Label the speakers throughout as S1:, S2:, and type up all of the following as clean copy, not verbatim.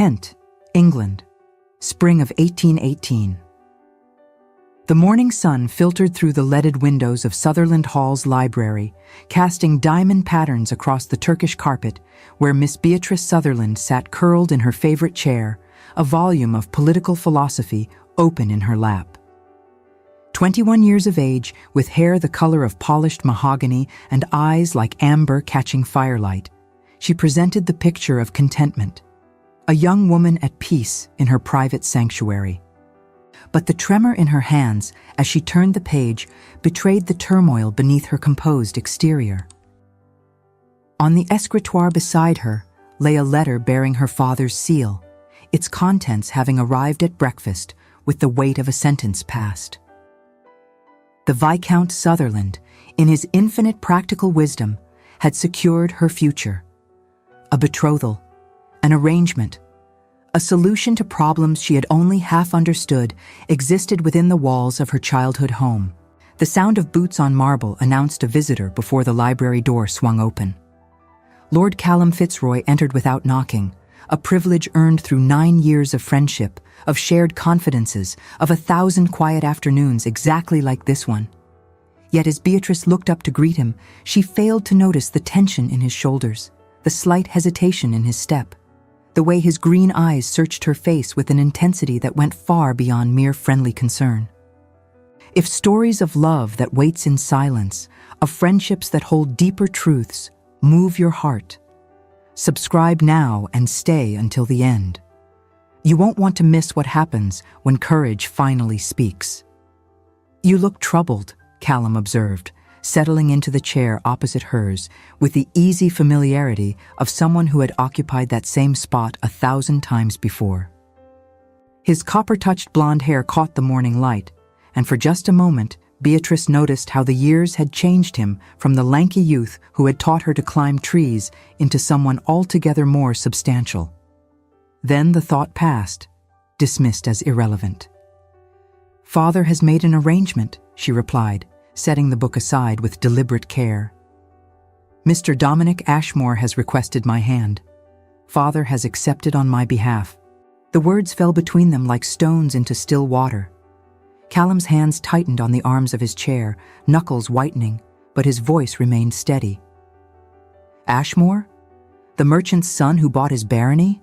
S1: Kent, England, spring of 1818. The morning sun filtered through the leaded windows of Sutherland Hall's library, casting diamond patterns across the Turkish carpet where Miss Beatrice Sutherland sat curled in her favorite chair, a volume of political philosophy open in her lap. 21 years of age, with hair the color of polished mahogany and eyes like amber catching firelight, she presented the picture of contentment, a young woman at peace in her private sanctuary. But the tremor in her hands as she turned the page betrayed the turmoil beneath her composed exterior. On the escritoire beside her lay a letter bearing her father's seal, its contents having arrived at breakfast with the weight of a sentence passed. The Viscount Sutherland, in his infinite practical wisdom, had secured her future. A betrothal, an arrangement, a solution to problems she had only half understood existed within the walls of her childhood home. The sound of boots on marble announced a visitor before the library door swung open. Lord Callum Fitzroy entered without knocking, a privilege earned through 9 years of friendship, of shared confidences, of 1,000 quiet afternoons exactly like this one. Yet as Beatrice looked up to greet him, she failed to notice the tension in his shoulders, the slight hesitation in his step, the way his green eyes searched her face with an intensity that went far beyond mere friendly concern. If stories of love that waits in silence, of friendships that hold deeper truths, move your heart, subscribe now and stay until the end. You won't want to miss what happens when courage finally speaks. "You look troubled," Callum observed, settling into the chair opposite hers with the easy familiarity of someone who had occupied that same spot 1,000 times before. His copper-touched blonde hair caught the morning light, and for just a moment, Beatrice noticed how the years had changed him from the lanky youth who had taught her to climb trees into someone altogether more substantial. Then the thought passed, dismissed as irrelevant. "Father has made an arrangement," she replied, setting the book aside with deliberate care. "Mr. Dominic Ashmore has requested my hand. Father has accepted on my behalf." The words fell between them like stones into still water. Callum's hands tightened on the arms of his chair, knuckles whitening, but his voice remained steady. "Ashmore? The merchant's son who bought his barony?"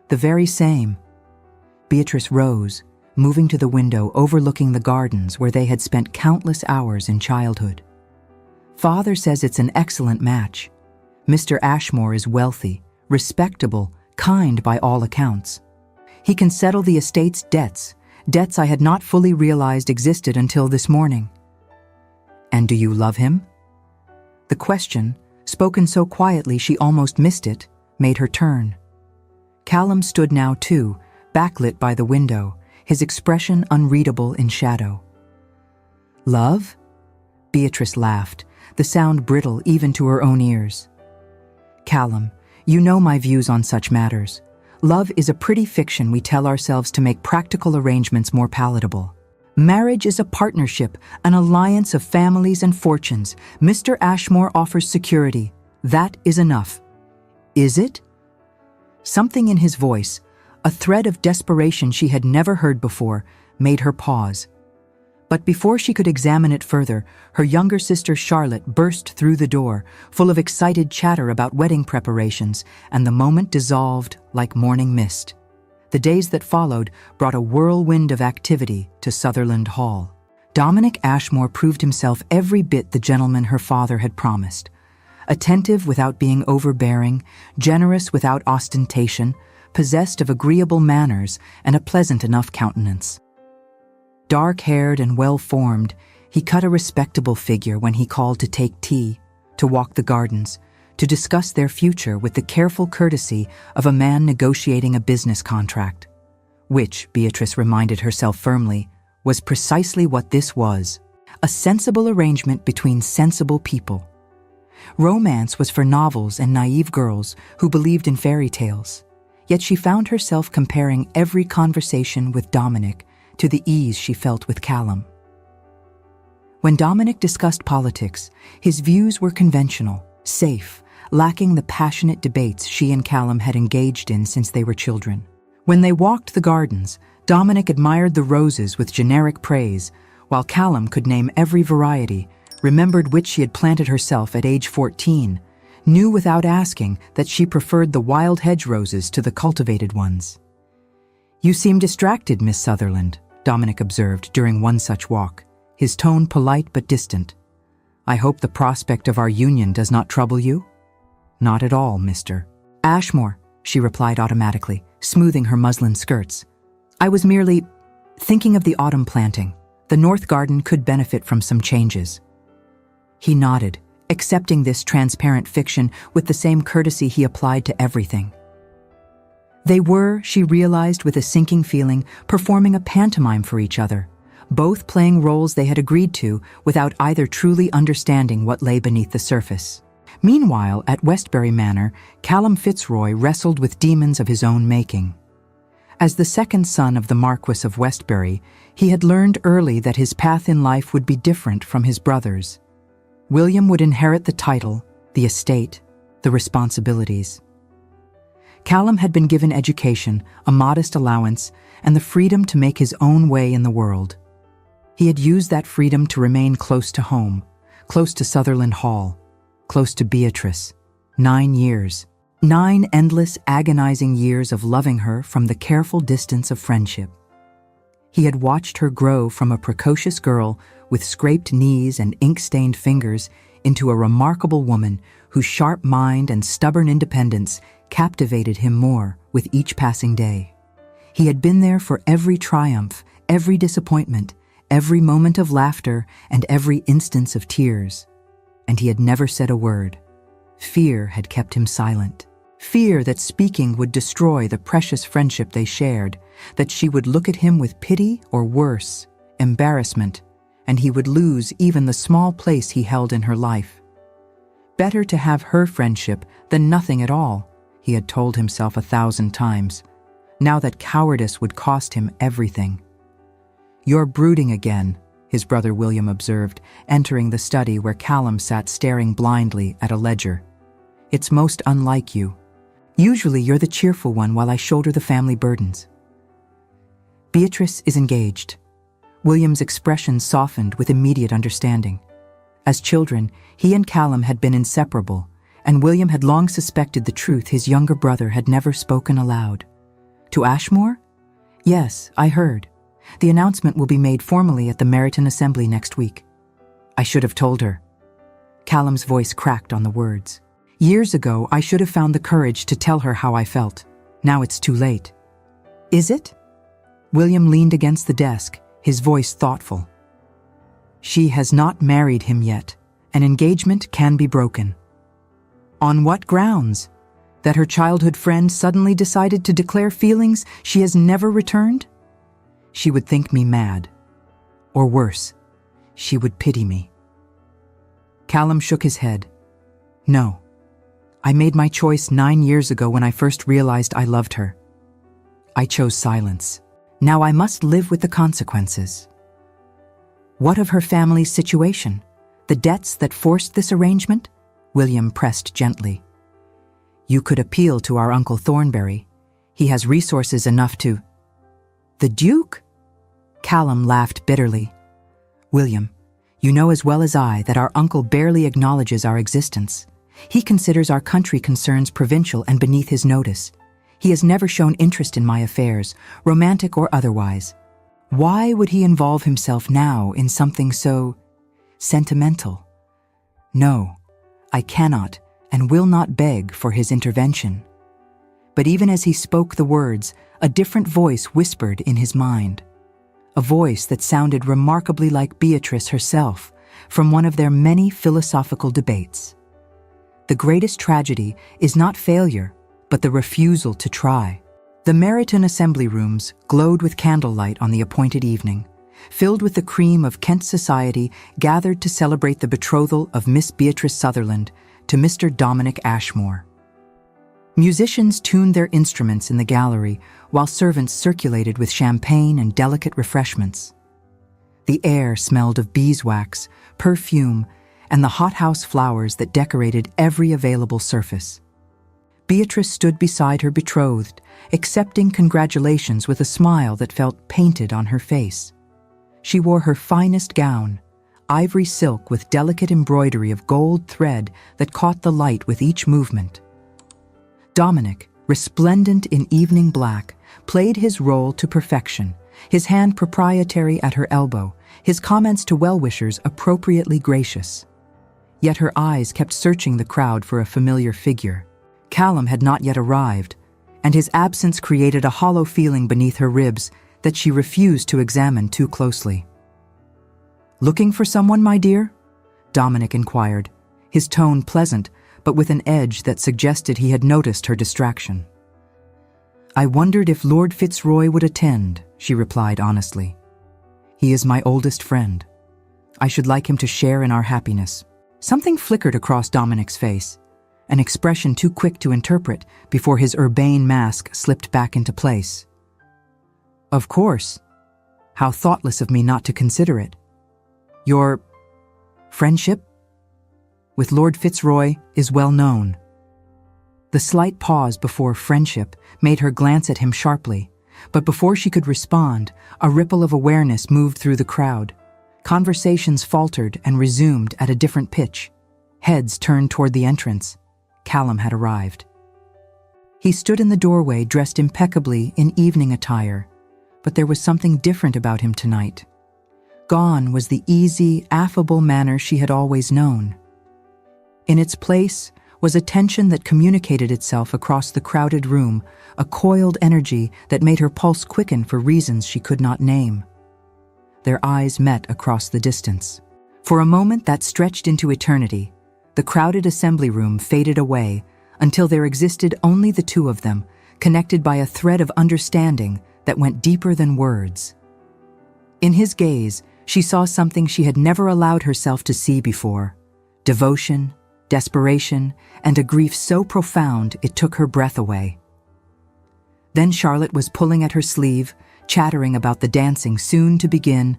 S1: "The very same." Beatrice rose, moving to the window overlooking the gardens where they had spent countless hours in childhood. "Father says it's an excellent match. Mr. Ashmore is wealthy, respectable, kind by all accounts. He can settle the estate's debts I had not fully realized existed until this morning." "And do you love him?" The question, spoken so quietly she almost missed it, made her turn. Callum stood now too, backlit by the window, his expression unreadable in shadow. "Love?" Beatrice laughed, the sound brittle even to her own ears. "Callum, you know my views on such matters. Love is a pretty fiction we tell ourselves to make practical arrangements more palatable. Marriage is a partnership, an alliance of families and fortunes. Mr. Ashmore offers security. That is enough." "Is it?" Something in his voice, a thread of desperation she had never heard before, made her pause. But before she could examine it further, her younger sister Charlotte burst through the door, full of excited chatter about wedding preparations, and the moment dissolved like morning mist. The days that followed brought a whirlwind of activity to Sutherland Hall. Dominic Ashmore proved himself every bit the gentleman her father had promised. Attentive without being overbearing, generous without ostentation, possessed of agreeable manners and a pleasant enough countenance. Dark-haired and well-formed, he cut a respectable figure when he called to take tea, to walk the gardens, to discuss their future with the careful courtesy of a man negotiating a business contract, which, Beatrice reminded herself firmly, was precisely what this was, a sensible arrangement between sensible people. Romance was for novels and naive girls who believed in fairy tales, yet she found herself comparing every conversation with Dominic to the ease she felt with Callum. When Dominic discussed politics, his views were conventional, safe, lacking the passionate debates she and Callum had engaged in since they were children. When they walked the gardens, Dominic admired the roses with generic praise, while Callum could name every variety, remembered which she had planted herself at age 14, knew without asking that she preferred the wild hedge roses to the cultivated ones. "You seem distracted, Miss Sutherland," Dominic observed during one such walk, his tone polite but distant. "I hope the prospect of our union does not trouble you?" "Not at all, Mr. Ashmore," she replied automatically, smoothing her muslin skirts. "I was merely thinking of the autumn planting. The north garden could benefit from some changes." He nodded, accepting this transparent fiction with the same courtesy he applied to everything. They were, she realized with a sinking feeling, performing a pantomime for each other, both playing roles they had agreed to without either truly understanding what lay beneath the surface. Meanwhile, at Westbury Manor, Callum Fitzroy wrestled with demons of his own making. As the second son of the Marquess of Westbury, he had learned early that his path in life would be different from his brother's. William would inherit the title, the estate, the responsibilities. Callum had been given education, a modest allowance, and the freedom to make his own way in the world. He had used that freedom to remain close to home, close to Sutherland Hall, close to Beatrice. 9 years. 9 endless, agonizing years of loving her from the careful distance of friendship. He had watched her grow from a precocious girl with scraped knees and ink-stained fingers into a remarkable woman whose sharp mind and stubborn independence captivated him more with each passing day. He had been there for every triumph, every disappointment, every moment of laughter, and every instance of tears. And he had never said a word. Fear had kept him silent. Fear that speaking would destroy the precious friendship they shared, that she would look at him with pity or worse, embarrassment, and he would lose even the small place he held in her life. Better to have her friendship than nothing at all, he had told himself 1,000 times, now that cowardice would cost him everything. "You're brooding again," his brother William observed, entering the study where Callum sat staring blindly at a ledger. "It's most unlike you. Usually you're the cheerful one while I shoulder the family burdens." Beatrice is engaged. William's expression softened with immediate understanding. As children, he and Callum had been inseparable, and William had long suspected the truth his younger brother had never spoken aloud. "To Ashmore?" "Yes, I heard. The announcement will be made formally at the Meryton Assembly next week." "I should have told her." Callum's voice cracked on the words. "Years ago, I should have found the courage to tell her how I felt. Now it's too late." "Is it?" William leaned against the desk, his voice thoughtful. "She has not married him yet. An engagement can be broken." "On what grounds? That her childhood friend suddenly decided to declare feelings she has never returned? She would think me mad. Or worse, she would pity me." Callum shook his head. "No. I made my choice 9 years ago when I first realized I loved her. I chose silence. Now I must live with the consequences." "What of her family's situation? The debts that forced this arrangement?" William pressed gently. "You could appeal to our Uncle Thornbury. He has resources enough to—" "The Duke?" Callum laughed bitterly. "William, you know as well as I that our uncle barely acknowledges our existence. He considers our country concerns provincial and beneath his notice. He has never shown interest in my affairs, romantic or otherwise. Why would he involve himself now in something so sentimental? No, I cannot and will not beg for his intervention." But even as he spoke the words, a different voice whispered in his mind. A voice that sounded remarkably like Beatrice herself from one of their many philosophical debates. The greatest tragedy is not failure, but the refusal to try. The Meryton Assembly Rooms glowed with candlelight on the appointed evening, filled with the cream of Kent society gathered to celebrate the betrothal of Miss Beatrice Sutherland to Mr. Dominic Ashmore. Musicians tuned their instruments in the gallery while servants circulated with champagne and delicate refreshments. The air smelled of beeswax, perfume, and the hothouse flowers that decorated every available surface. Beatrice stood beside her betrothed, accepting congratulations with a smile that felt painted on her face. She wore her finest gown, ivory silk with delicate embroidery of gold thread that caught the light with each movement. Dominic, resplendent in evening black, played his role to perfection, his hand proprietary at her elbow, his comments to well-wishers appropriately gracious. Yet her eyes kept searching the crowd for a familiar figure. Callum had not yet arrived, and his absence created a hollow feeling beneath her ribs that she refused to examine too closely. "Looking for someone, my dear?" Dominic inquired, his tone pleasant, but with an edge that suggested he had noticed her distraction. "I wondered if Lord Fitzroy would attend," she replied honestly. "He is my oldest friend. I should like him to share in our happiness." Something flickered across Dominic's face, an expression too quick to interpret before his urbane mask slipped back into place. "Of course. How thoughtless of me not to consider it. Your friendship with Lord Fitzroy is well known." The slight pause before friendship made her glance at him sharply, but before she could respond, a ripple of awareness moved through the crowd. Conversations faltered and resumed at a different pitch. Heads turned toward the entrance. Callum had arrived. He stood in the doorway dressed impeccably in evening attire, but there was something different about him tonight. Gone was the easy, affable manner she had always known. In its place was a tension that communicated itself across the crowded room, a coiled energy that made her pulse quicken for reasons she could not name. Their eyes met across the distance. For a moment that stretched into eternity, the crowded assembly room faded away until there existed only the two of them, connected by a thread of understanding that went deeper than words. In his gaze, she saw something she had never allowed herself to see before: devotion, desperation, and a grief so profound it took her breath away. Then Charlotte was pulling at her sleeve, chattering about the dancing soon to begin,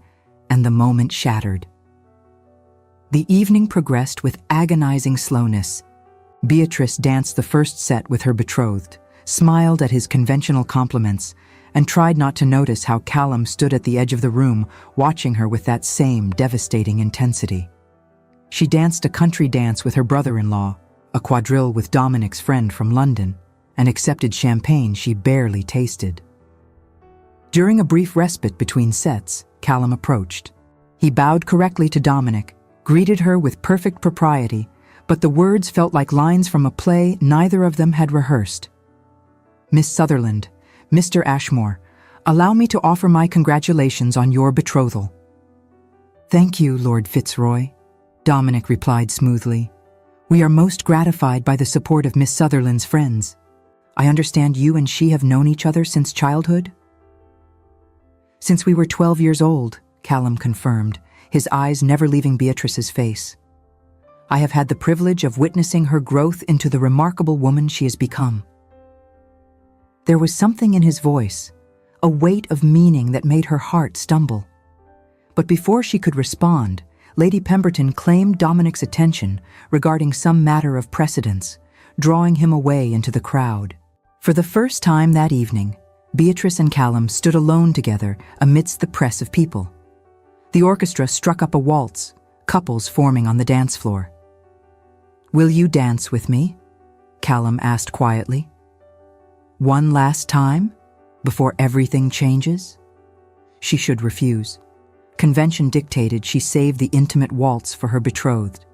S1: and the moment shattered. The evening progressed with agonizing slowness. Beatrice danced the first set with her betrothed, smiled at his conventional compliments, and tried not to notice how Callum stood at the edge of the room, watching her with that same devastating intensity. She danced a country dance with her brother-in-law, a quadrille with Dominic's friend from London, and accepted champagne she barely tasted. During a brief respite between sets, Callum approached. He bowed correctly to Dominic, greeted her with perfect propriety, but the words felt like lines from a play neither of them had rehearsed. "Miss Sutherland, Mr. Ashmore, allow me to offer my congratulations on your betrothal." "Thank you, Lord Fitzroy," Dominic replied smoothly. "We are most gratified by the support of Miss Sutherland's friends. I understand you and she have known each other since childhood?" "Since we were 12 years old," Callum confirmed, his eyes never leaving Beatrice's face. "I have had the privilege of witnessing her growth into the remarkable woman she has become." There was something in his voice, a weight of meaning that made her heart stumble. But before she could respond, Lady Pemberton claimed Dominic's attention regarding some matter of precedence, drawing him away into the crowd. For the first time that evening, Beatrice and Callum stood alone together amidst the press of people. The orchestra struck up a waltz, couples forming on the dance floor. "Will you dance with me?" Callum asked quietly. "One last time, before everything changes?" She should refuse. Convention dictated she save the intimate waltz for her betrothed.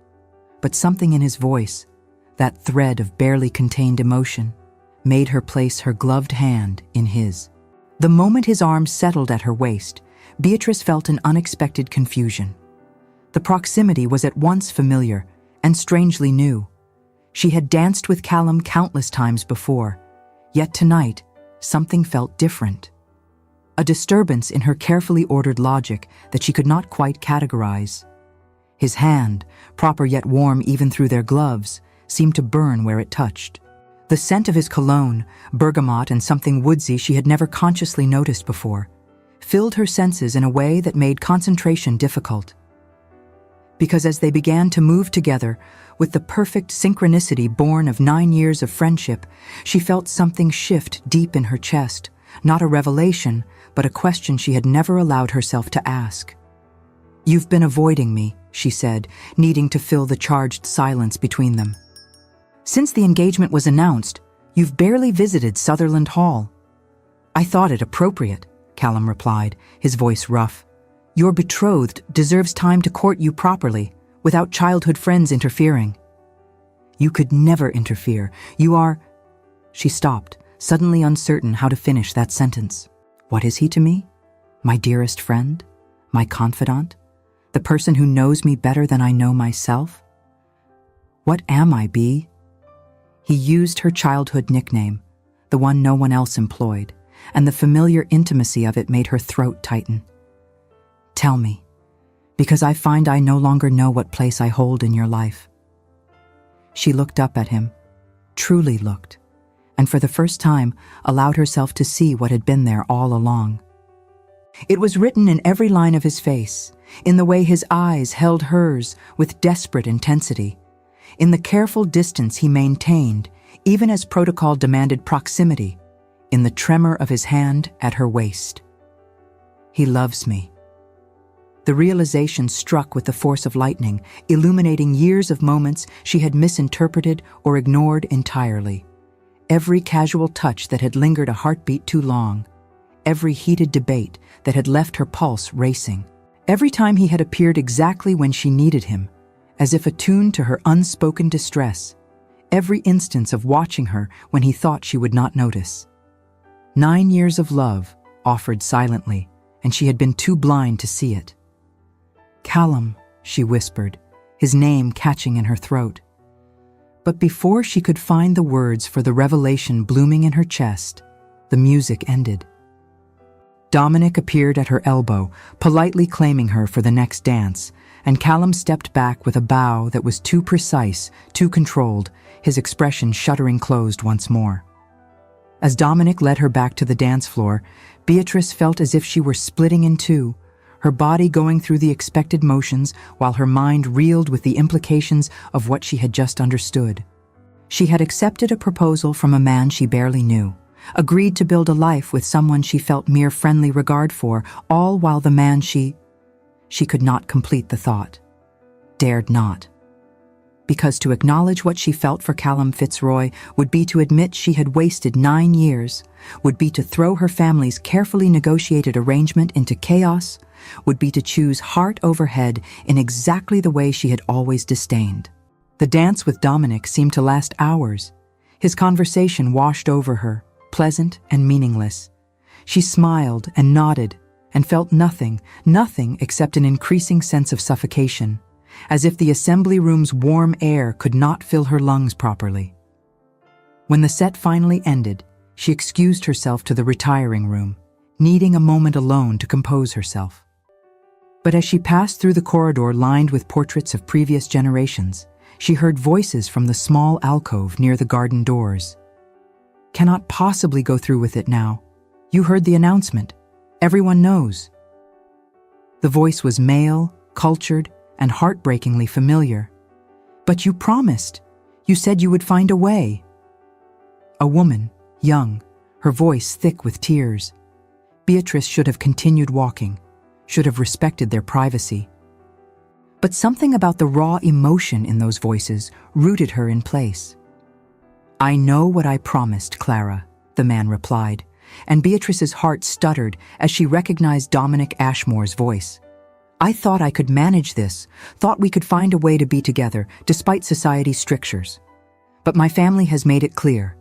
S1: But something in his voice, that thread of barely contained emotion, made her place her gloved hand in his. The moment his arms settled at her waist, Beatrice felt an unexpected confusion. The proximity was at once familiar and strangely new. She had danced with Callum countless times before, yet tonight, something felt different. A disturbance in her carefully ordered logic that she could not quite categorize. His hand, proper yet warm even through their gloves, seemed to burn where it touched. The scent of his cologne, bergamot and something woodsy she had never consciously noticed before, filled her senses in a way that made concentration difficult. Because as they began to move together, with the perfect synchronicity born of 9 years of friendship, she felt something shift deep in her chest, not a revelation, but a question she had never allowed herself to ask. "You've been avoiding me," she said, needing to fill the charged silence between them. "Since the engagement was announced, you've barely visited Sutherland Hall." "I thought it appropriate," Callum replied, his voice rough. "Your betrothed deserves time to court you properly, without childhood friends interfering." "You could never interfere. You are—" She stopped, suddenly uncertain how to finish that sentence. What is he to me? My dearest friend? My confidant? The person who knows me better than I know myself? What am I, Bea? He used her childhood nickname, the one no one else employed, and the familiar intimacy of it made her throat tighten. "Tell me, because I find I no longer know what place I hold in your life." She looked up at him, truly looked, and for the first time allowed herself to see what had been there all along. It was written in every line of his face, in the way his eyes held hers with desperate intensity, in the careful distance he maintained, even as protocol demanded proximity, in the tremor of his hand at her waist. "He loves me." The realization struck with the force of lightning, illuminating years of moments she had misinterpreted or ignored entirely. Every casual touch that had lingered a heartbeat too long, every heated debate that had left her pulse racing, every time he had appeared exactly when she needed him, as if attuned to her unspoken distress, every instance of watching her when he thought she would not notice. 9 years of love, offered silently, and she had been too blind to see it. "Callum," she whispered, his name catching in her throat. But before she could find the words for the revelation blooming in her chest, the music ended. Dominic appeared at her elbow, politely claiming her for the next dance, and Callum stepped back with a bow that was too precise, too controlled, his expression shuddering closed once more. As Dominic led her back to the dance floor, Beatrice felt as if she were splitting in two, her body going through the expected motions while her mind reeled with the implications of what she had just understood. She had accepted a proposal from a man she barely knew, agreed to build a life with someone she felt mere friendly regard for, all while the man she could not complete the thought. Dared not. Because to acknowledge what she felt for Callum Fitzroy would be to admit she had wasted 9 years, would be to throw her family's carefully negotiated arrangement into chaos, would be to choose heart over head in exactly the way she had always disdained. The dance with Dominic seemed to last hours. His conversation washed over her, pleasant and meaningless. She smiled and nodded and felt nothing except an increasing sense of suffocation, as if the assembly room's warm air could not fill her lungs properly. When the set finally ended, she excused herself to the retiring room, needing a moment alone to compose herself. But as she passed through the corridor lined with portraits of previous generations, she heard voices from the small alcove near the garden doors. "Cannot possibly go through with it now. You heard the announcement. Everyone knows." The voice was male, cultured, and heartbreakingly familiar. "But you promised. You said you would find a way." A woman, young, her voice thick with tears. Beatrice should have continued walking, should have respected their privacy. But something about the raw emotion in those voices rooted her in place. "I know what I promised, Clara," the man replied, and Beatrice's heart stuttered as she recognized Dominic Ashmore's voice. "I thought I could manage this, thought we could find a way to be together, despite society's strictures. But my family has made it clear.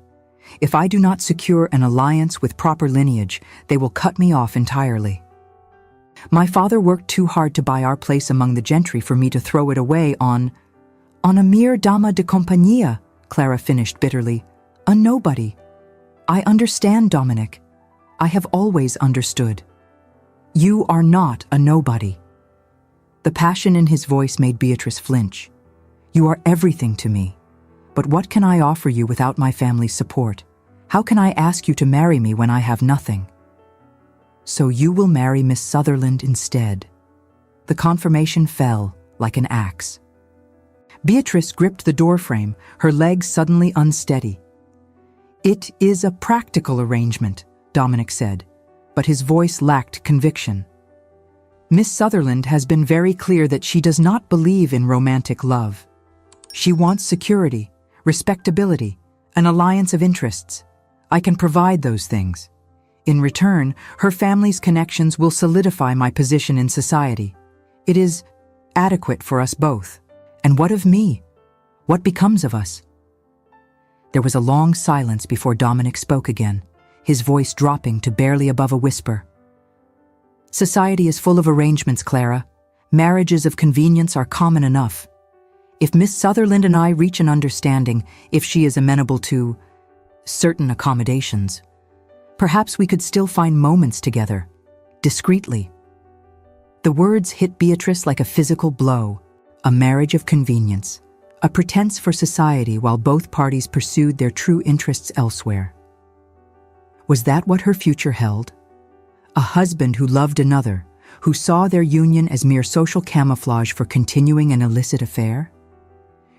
S1: If I do not secure an alliance with proper lineage, they will cut me off entirely. My father worked too hard to buy our place among the gentry for me to throw it away on a mere dama de compagnia," Clara finished bitterly. "A nobody. I understand, Dominic. I have always understood. You are not a nobody." The passion in his voice made Beatrice flinch. "You are everything to me. But what can I offer you without my family's support? How can I ask you to marry me when I have nothing?" "So you will marry Miss Sutherland instead." The confirmation fell, like an axe. Beatrice gripped the doorframe, her legs suddenly unsteady. "It is a practical arrangement," Dominic said, but his voice lacked conviction. "Miss Sutherland has been very clear that she does not believe in romantic love. She wants security, respectability, an alliance of interests. I can provide those things. In return, her family's connections will solidify my position in society. It is adequate for us both. And what of me? What becomes of us?" There was a long silence before Dominic spoke again, his voice dropping to barely above a whisper. "Society is full of arrangements, Clara. Marriages of convenience are common enough. If Miss Sutherland and I reach an understanding, if she is amenable to certain accommodations, perhaps we could still find moments together, discreetly." The words hit Beatrice like a physical blow. A marriage of convenience, a pretense for society while both parties pursued their true interests elsewhere. Was that what her future held? A husband who loved another, who saw their union as mere social camouflage for continuing an illicit affair?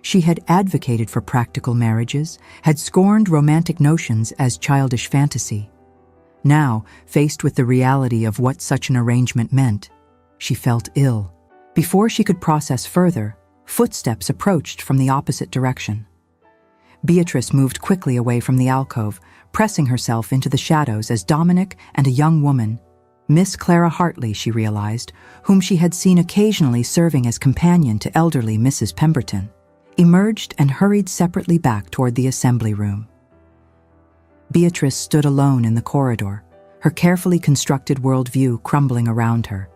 S1: She had advocated for practical marriages, had scorned romantic notions as childish fantasy. Now, faced with the reality of what such an arrangement meant, she felt ill. Before she could process further, footsteps approached from the opposite direction. Beatrice moved quickly away from the alcove, pressing herself into the shadows as Dominic and a young woman, Miss Clara Hartley, she realized, whom she had seen occasionally serving as companion to elderly Mrs. Pemberton, emerged and hurried separately back toward the assembly room. Beatrice stood alone in the corridor, her carefully constructed worldview crumbling around her.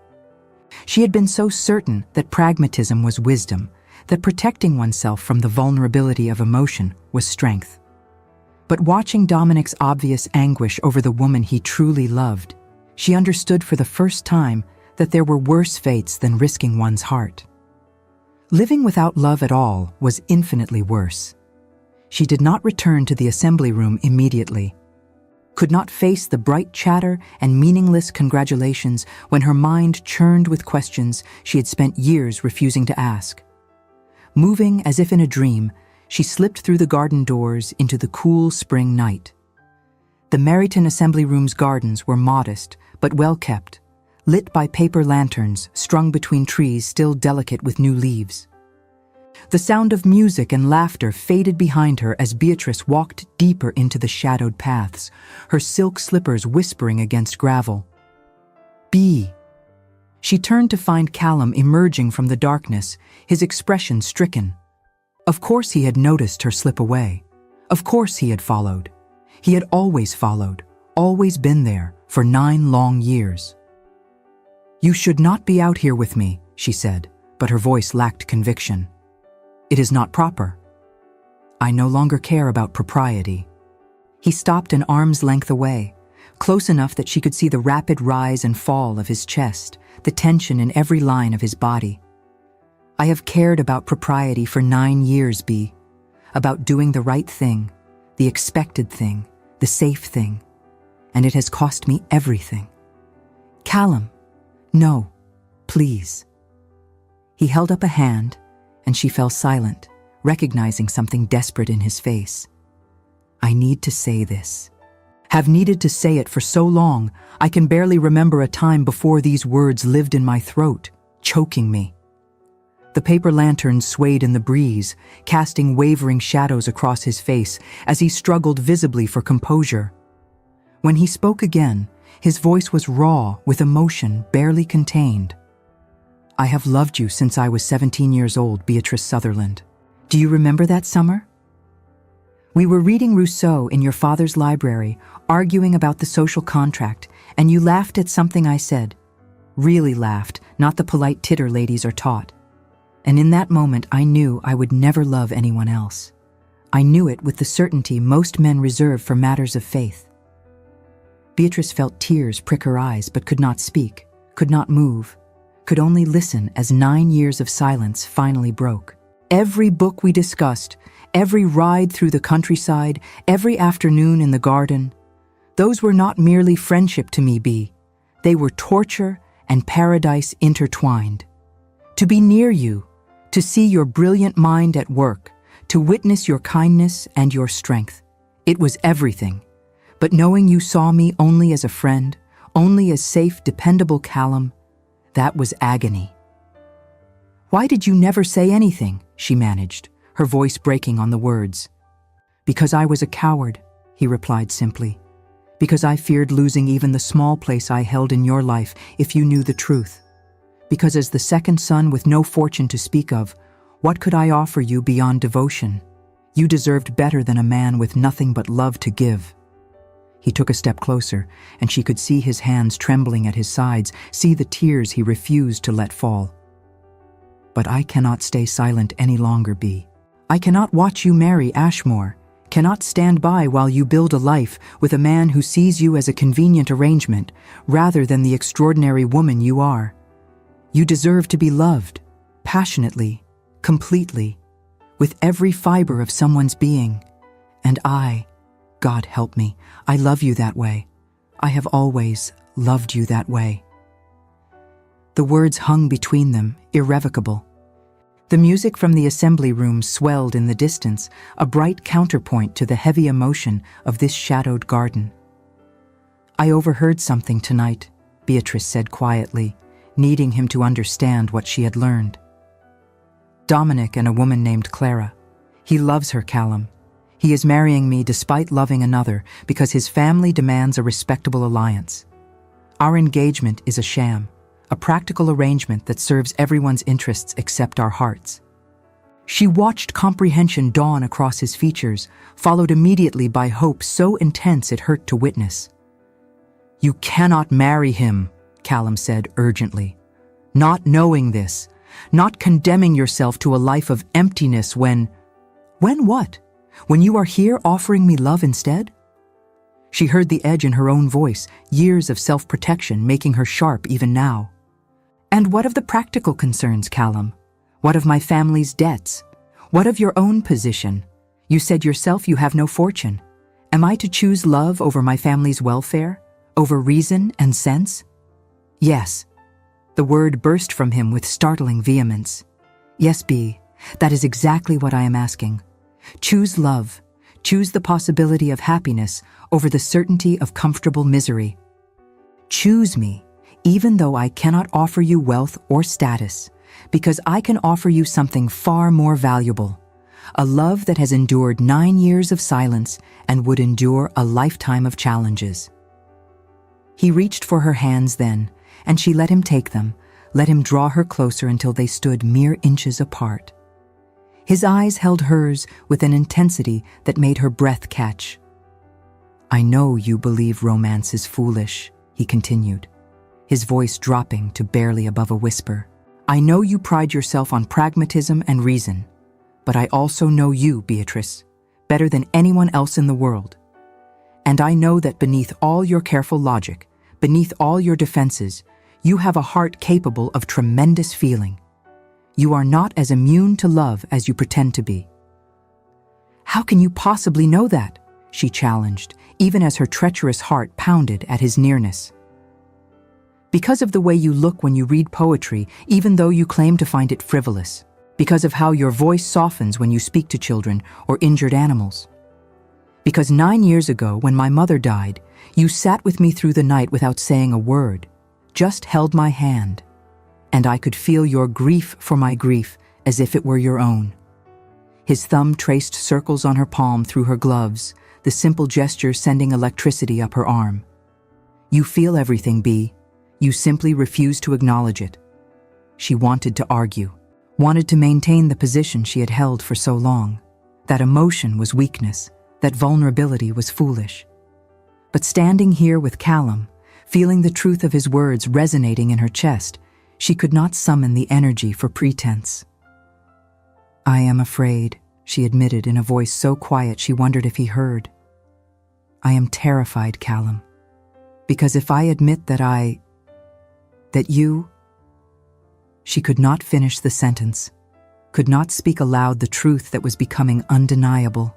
S1: She had been so certain that pragmatism was wisdom, that protecting oneself from the vulnerability of emotion was strength. But watching Dominic's obvious anguish over the woman he truly loved, she understood for the first time that there were worse fates than risking one's heart. Living without love at all was infinitely worse. She did not return to the assembly room immediately, could not face the bright chatter and meaningless congratulations when her mind churned with questions she had spent years refusing to ask. Moving as if in a dream, she slipped through the garden doors into the cool spring night. The Meryton Assembly Room's gardens were modest but well kept, lit by paper lanterns strung between trees still delicate with new leaves. The sound of music and laughter faded behind her as Beatrice walked deeper into the shadowed paths, her silk slippers whispering against gravel. "Bee." She turned to find Callum emerging from the darkness, his expression stricken. Of course he had noticed her slip away. Of course he had followed. He had always followed, always been there, for 9 long years. "You should not be out here with me," she said, but her voice lacked conviction. "It is not proper. I no longer care about propriety." He stopped an arm's length away, close enough that she could see the rapid rise and fall of his chest, the tension in every line of his body. "I have cared about propriety for 9 years, Bee. About doing the right thing, the expected thing, the safe thing. And it has cost me everything. Callum, no, please." He held up a hand, and she fell silent, recognizing something desperate in his face. "I need to say this. Have needed to say it for so long, I can barely remember a time before these words lived in my throat, choking me." The paper lanterns swayed in the breeze, casting wavering shadows across his face as he struggled visibly for composure. When he spoke again, his voice was raw with emotion barely contained. "I have loved you since I was 17 years old, Beatrice Sutherland. Do you remember that summer? We were reading Rousseau in your father's library, arguing about the social contract, and you laughed at something I said. Really laughed, not the polite titter ladies are taught. And in that moment I knew I would never love anyone else. I knew it with the certainty most men reserve for matters of faith." Beatrice felt tears prick her eyes but could not speak, could not move, could only listen as 9 years of silence finally broke. Every book we discussed, every ride through the countryside, every afternoon in the garden, those were not merely friendship to me, Bee. They were torture and paradise intertwined. To be near you, to see your brilliant mind at work, to witness your kindness and your strength. It was everything. But knowing you saw me only as a friend, only as safe, dependable Callum, that was agony. Why did you never say anything? She managed, her voice breaking on the words. Because I was a coward, he replied simply. Because I feared losing even the small place I held in your life if you knew the truth. Because as the second son with no fortune to speak of, what could I offer you beyond devotion? You deserved better than a man with nothing but love to give. He took a step closer, and she could see his hands trembling at his sides, see the tears he refused to let fall. But I cannot stay silent any longer, Bea. I cannot watch you marry Ashmore, cannot stand by while you build a life with a man who sees you as a convenient arrangement rather than the extraordinary woman you are. You deserve to be loved, passionately, completely, with every fiber of someone's being. And I, God help me, I love you that way. I have always loved you that way. The words hung between them, irrevocable. The music from the assembly room swelled in the distance, a bright counterpoint to the heavy emotion of this shadowed garden. I overheard something tonight, Beatrice said quietly, needing him to understand what she had learned. Dominic and a woman named Clara. He loves her, Callum. He is marrying me despite loving another because his family demands a respectable alliance. Our engagement is a sham, a practical arrangement that serves everyone's interests except our hearts. She watched comprehension dawn across his features, followed immediately by hope so intense it hurt to witness. You cannot marry him, Callum said urgently. Not knowing this, not condemning yourself to a life of emptiness when what? When you are here offering me love instead? She heard the edge in her own voice, years of self-protection making her sharp even now. And what of the practical concerns, Callum? What of my family's debts? What of your own position? You said yourself you have no fortune. Am I to choose love over my family's welfare? Over reason and sense? Yes. The word burst from him with startling vehemence. Yes, Bea, that is exactly what I am asking. Choose love. Choose the possibility of happiness over the certainty of comfortable misery. Choose me, even though I cannot offer you wealth or status, because I can offer you something far more valuable, a love that has endured 9 years of silence and would endure a lifetime of challenges. He reached for her hands then, and she let him take them, let him draw her closer until they stood mere inches apart. His eyes held hers with an intensity that made her breath catch. I know you believe romance is foolish, he continued, his voice dropping to barely above a whisper. I know you pride yourself on pragmatism and reason, but I also know you, Beatrice, better than anyone else in the world. And I know that beneath all your careful logic, beneath all your defenses, you have a heart capable of tremendous feeling. You are not as immune to love as you pretend to be. How can you possibly know that? She challenged, even as her treacherous heart pounded at his nearness. Because of the way you look when you read poetry, even though you claim to find it frivolous. Because of how your voice softens when you speak to children or injured animals. Because 9 years ago, when my mother died, you sat with me through the night without saying a word, just held my hand. And I could feel your grief for my grief as if it were your own. His thumb traced circles on her palm through her gloves, the simple gesture sending electricity up her arm. You feel everything, Bea. You simply refuse to acknowledge it. She wanted to argue, wanted to maintain the position she had held for so long. That emotion was weakness, that vulnerability was foolish. But standing here with Callum, feeling the truth of his words resonating in her chest, she could not summon the energy for pretense. I am afraid, she admitted in a voice so quiet she wondered if he heard. I am terrified, Callum, because if I admit that you... She could not finish the sentence, could not speak aloud the truth that was becoming undeniable.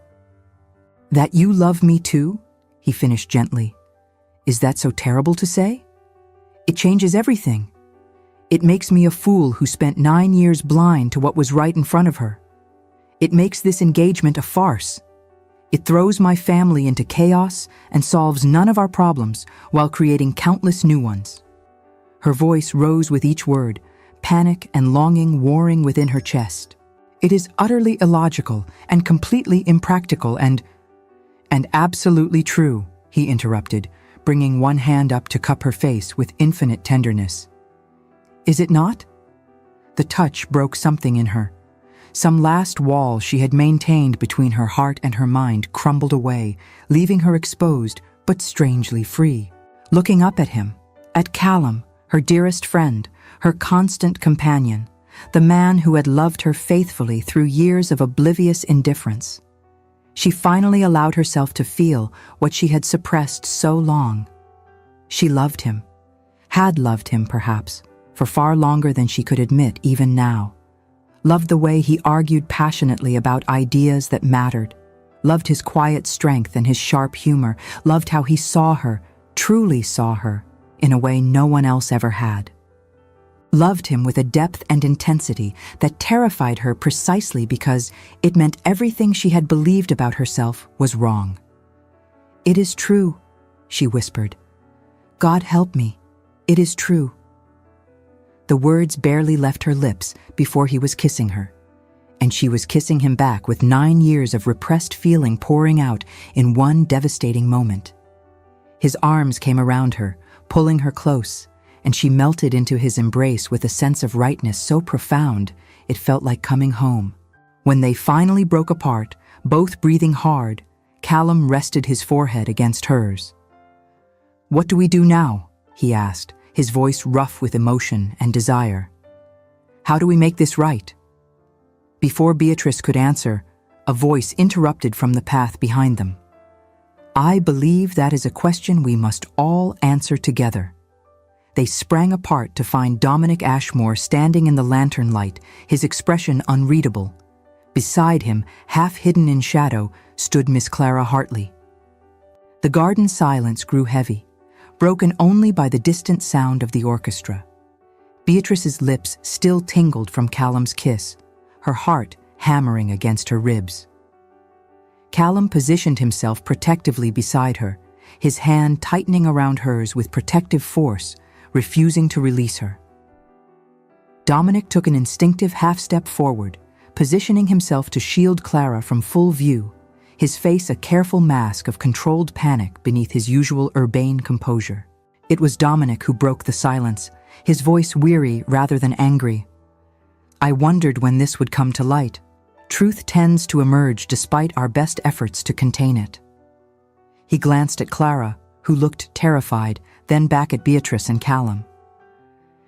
S1: That you love me too? He finished gently. Is that so terrible to say? It changes everything. It makes me a fool who spent 9 years blind to what was right in front of her. It makes this engagement a farce. It throws my family into chaos and solves none of our problems while creating countless new ones." Her voice rose with each word, panic and longing warring within her chest. "It is utterly illogical and completely impractical and absolutely true," he interrupted, bringing one hand up to cup her face with infinite tenderness. "Is it not?" The touch broke something in her. Some last wall she had maintained between her heart and her mind crumbled away, leaving her exposed but strangely free. Looking up at him, at Callum, her dearest friend, her constant companion, the man who had loved her faithfully through years of oblivious indifference, she finally allowed herself to feel what she had suppressed so long. She loved him, had loved him perhaps, for far longer than she could admit even now. Loved the way he argued passionately about ideas that mattered, loved his quiet strength and his sharp humor, loved how he saw her, truly saw her, in a way no one else ever had. Loved him with a depth and intensity that terrified her precisely because it meant everything she had believed about herself was wrong. "It is true," she whispered. "God help me, it is true." The words barely left her lips before he was kissing her, and she was kissing him back with 9 years of repressed feeling pouring out in one devastating moment. His arms came around her, pulling her close, and she melted into his embrace with a sense of rightness so profound it felt like coming home. When they finally broke apart, both breathing hard, Callum rested his forehead against hers. "What do we do now?" he asked, his voice rough with emotion and desire. "How do we make this right?" Before Beatrice could answer, a voice interrupted from the path behind them. "I believe that is a question we must all answer together." They sprang apart to find Dominic Ashmore standing in the lantern light, his expression unreadable. Beside him, half hidden in shadow, stood Miss Clara Hartley. The garden silence grew heavy, broken only by the distant sound of the orchestra. Beatrice's lips still tingled from Callum's kiss, her heart hammering against her ribs. Callum positioned himself protectively beside her, his hand tightening around hers with protective force, refusing to release her. Dominic took an instinctive half-step forward, positioning himself to shield Clara from full view, his face a careful mask of controlled panic beneath his usual urbane composure. It was Dominic who broke the silence, his voice weary rather than angry. "I wondered when this would come to light. Truth tends to emerge despite our best efforts to contain it." He glanced at Clara, who looked terrified, then back at Beatrice and Callum.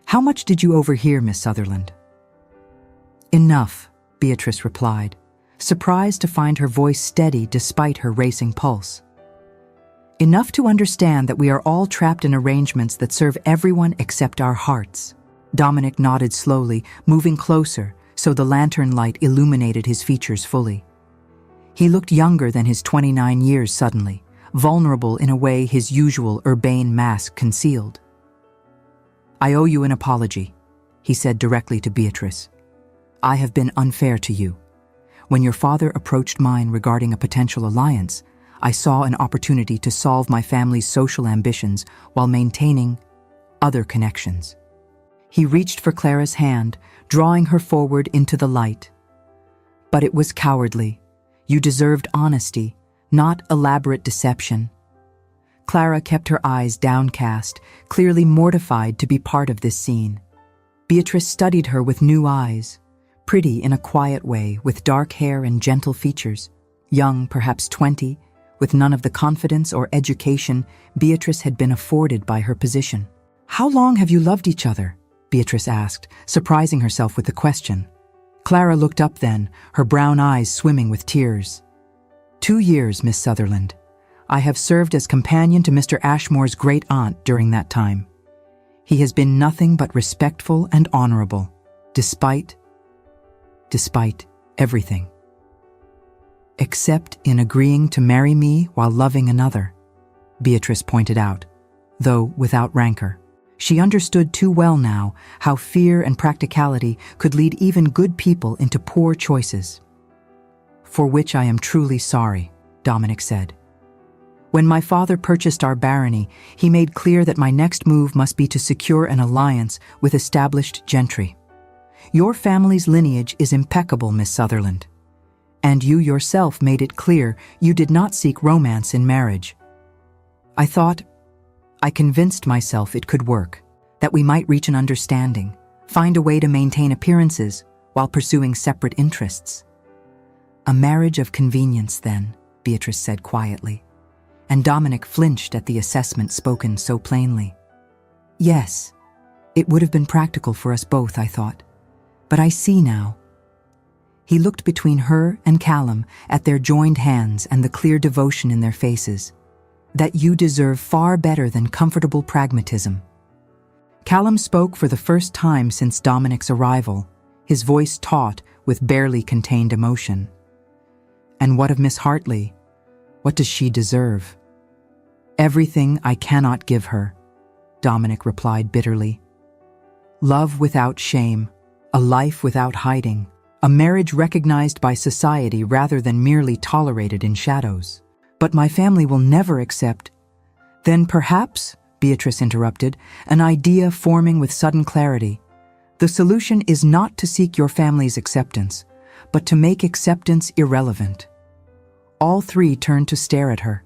S1: "How much did you overhear, Miss Sutherland?" "Enough," Beatrice replied, surprised to find her voice steady despite her racing pulse. "Enough to understand that we are all trapped in arrangements that serve everyone except our hearts." Dominic nodded slowly, moving closer, so the lantern light illuminated his features fully. He looked younger than his 29 years suddenly, vulnerable in a way his usual urbane mask concealed. "I owe you an apology," he said directly to Beatrice. "I have been unfair to you. When your father approached mine regarding a potential alliance, I saw an opportunity to solve my family's social ambitions while maintaining other connections." He reached for Clara's hand, drawing her forward into the light. "But it was cowardly. You deserved honesty, not elaborate deception." Clara kept her eyes downcast, clearly mortified to be part of this scene. Beatrice studied her with new eyes, pretty in a quiet way, with dark hair and gentle features. Young, perhaps 20, with none of the confidence or education Beatrice had been afforded by her position. "How long have you loved each other?" Beatrice asked, surprising herself with the question. Clara looked up then, her brown eyes swimming with tears. 2 years, Miss Sutherland. I have served as companion to Mr. Ashmore's great-aunt during that time. He has been nothing but respectful and honorable, despite everything. Except in agreeing to marry me while loving another, Beatrice pointed out, though without rancor. She understood too well now how fear and practicality could lead even good people into poor choices. "For which I am truly sorry," Dominic said. "When my father purchased our barony, he made clear that my next move must be to secure an alliance with established gentry. Your family's lineage is impeccable, Miss Sutherland. And you yourself made it clear you did not seek romance in marriage. I convinced myself it could work, that we might reach an understanding, find a way to maintain appearances while pursuing separate interests." "A marriage of convenience, then," Beatrice said quietly, and Dominic flinched at the assessment spoken so plainly. "Yes, it would have been practical for us both, I thought. But I see now." He looked between her and Callum at their joined hands and the clear devotion in their faces. "That you deserve far better than comfortable pragmatism." Callum spoke for the first time since Dominic's arrival, his voice taut with barely contained emotion. "And what of Miss Hartley? What does she deserve?" "Everything I cannot give her," Dominic replied bitterly. "Love without shame, a life without hiding, a marriage recognized by society rather than merely tolerated in shadows. But my family will never accept—" "Then perhaps," Beatrice interrupted, an idea forming with sudden clarity, "the solution is not to seek your family's acceptance, but to make acceptance irrelevant." All three turned to stare at her.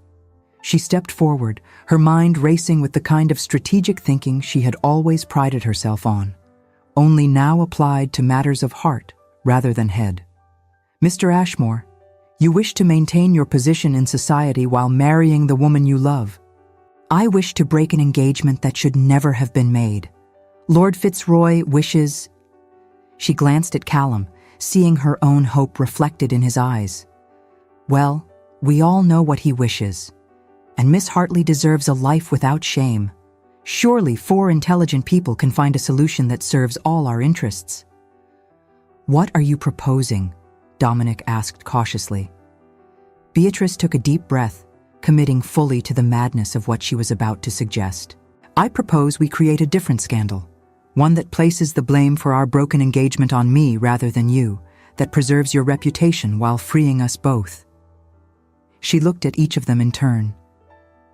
S1: She stepped forward, her mind racing with the kind of strategic thinking she had always prided herself on, only now applied to matters of heart rather than head. "Mr. Ashmore, you wish to maintain your position in society while marrying the woman you love. I wish to break an engagement that should never have been made. Lord Fitzroy wishes—" She glanced at Callum, seeing her own hope reflected in his eyes. "Well, we all know what he wishes. And Miss Hartley deserves a life without shame. Surely 4 intelligent people can find a solution that serves all our interests." "What are you proposing?" Dominic asked cautiously. Beatrice took a deep breath, committing fully to the madness of what she was about to suggest. "I propose we create a different scandal, one that places the blame for our broken engagement on me rather than you, that preserves your reputation while freeing us both." She looked at each of them in turn.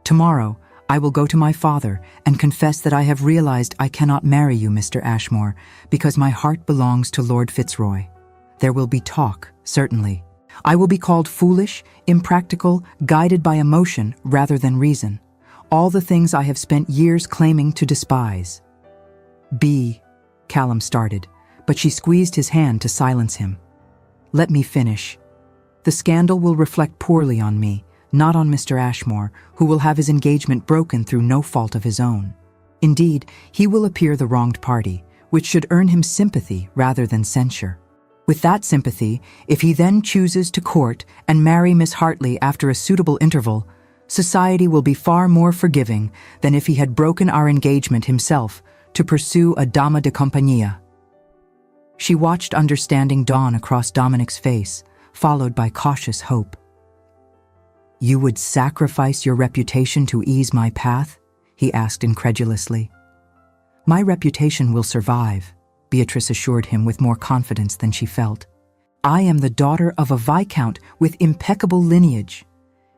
S1: "Tomorrow, I will go to my father and confess that I have realized I cannot marry you, Mr. Ashmore, because my heart belongs to Lord Fitzroy. There will be talk, certainly. I will be called foolish, impractical, guided by emotion rather than reason. All the things I have spent years claiming to despise." Callum started, but she squeezed his hand to silence him. "Let me finish. The scandal will reflect poorly on me, not on Mr. Ashmore, who will have his engagement broken through no fault of his own. Indeed, he will appear the wronged party, which should earn him sympathy rather than censure. With that sympathy, if he then chooses to court and marry Miss Hartley after a suitable interval, society will be far more forgiving than if he had broken our engagement himself to pursue a dama de compagnia." She watched understanding dawn across Dominic's face, followed by cautious hope. "You would sacrifice your reputation to ease my path?" he asked incredulously. "My reputation will survive," Beatrice assured him with more confidence than she felt. "I am the daughter of a viscount with impeccable lineage.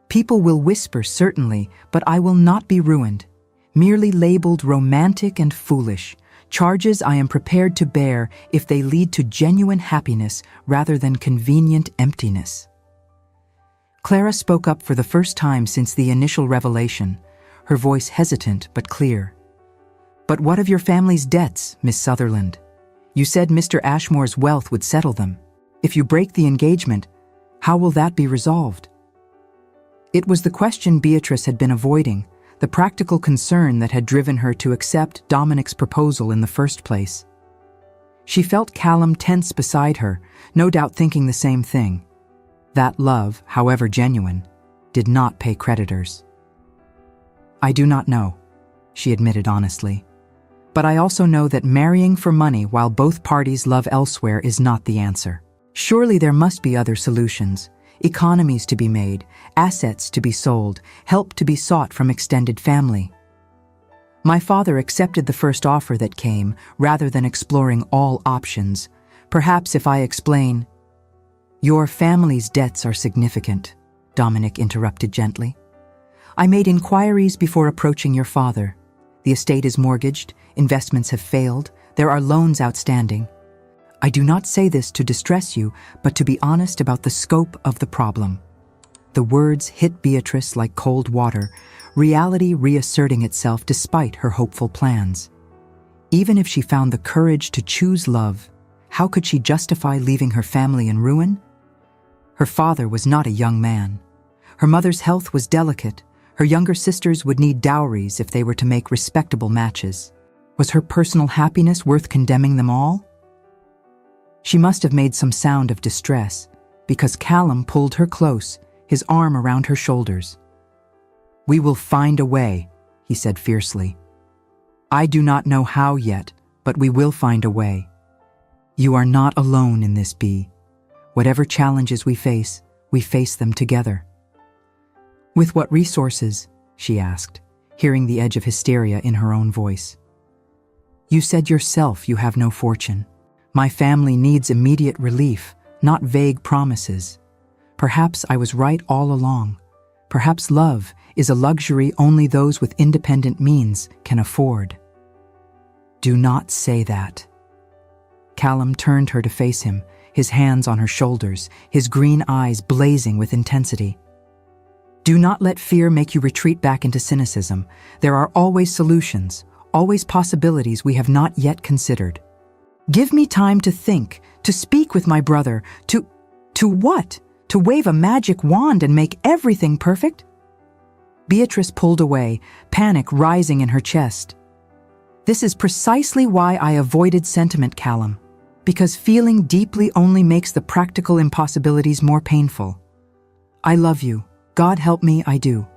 S1: People will whisper, certainly, but I will not be ruined. Merely labeled romantic and foolish, charges I am prepared to bear if they lead to genuine happiness rather than convenient emptiness." Clara spoke up for the first time since the initial revelation, her voice hesitant but clear. "But what of your family's debts, Miss Sutherland? You said Mr. Ashmore's wealth would settle them. If you break the engagement, how will that be resolved?" It was the question Beatrice had been avoiding, the practical concern that had driven her to accept Dominic's proposal in the first place. She felt Callum tense beside her, no doubt thinking the same thing. That love, however genuine, did not pay creditors. "I do not know," she admitted honestly. "But I also know that marrying for money while both parties love elsewhere is not the answer. Surely there must be other solutions, economies to be made, assets to be sold, help to be sought from extended family." My father accepted the first offer that came, rather than exploring all options. Perhaps if I explain— Your family's debts are significant, Dominic interrupted gently. I made inquiries before approaching your father. The estate is mortgaged, investments have failed, there are loans outstanding. I do not say this to distress you, but to be honest about the scope of the problem. The words hit Beatrice like cold water, reality reasserting itself despite her hopeful plans. Even if she found the courage to choose love, how could she justify leaving her family in ruin? Her father was not a young man. Her mother's health was delicate. Her younger sisters would need dowries if they were to make respectable matches. Was her personal happiness worth condemning them all? She must have made some sound of distress, because Callum pulled her close, his arm around her shoulders. We will find a way, he said fiercely. I do not know how yet, but we will find a way. You are not alone in this, Bea. Whatever challenges we face them together. With what resources? She asked, hearing the edge of hysteria in her own voice. You said yourself you have no fortune. My family needs immediate relief, not vague promises. Perhaps I was right all along. Perhaps love is a luxury only those with independent means can afford. Do not say that. Callum turned her to face him, his hands on her shoulders, his green eyes blazing with intensity. Do not let fear make you retreat back into cynicism. There are always solutions, always possibilities we have not yet considered. Give me time to think, to speak with my brother, to what? To wave a magic wand and make everything perfect? Beatrice pulled away, panic rising in her chest. This is precisely why I avoided sentiment, Callum, because feeling deeply only makes the practical impossibilities more painful. I love you. God help me, I do.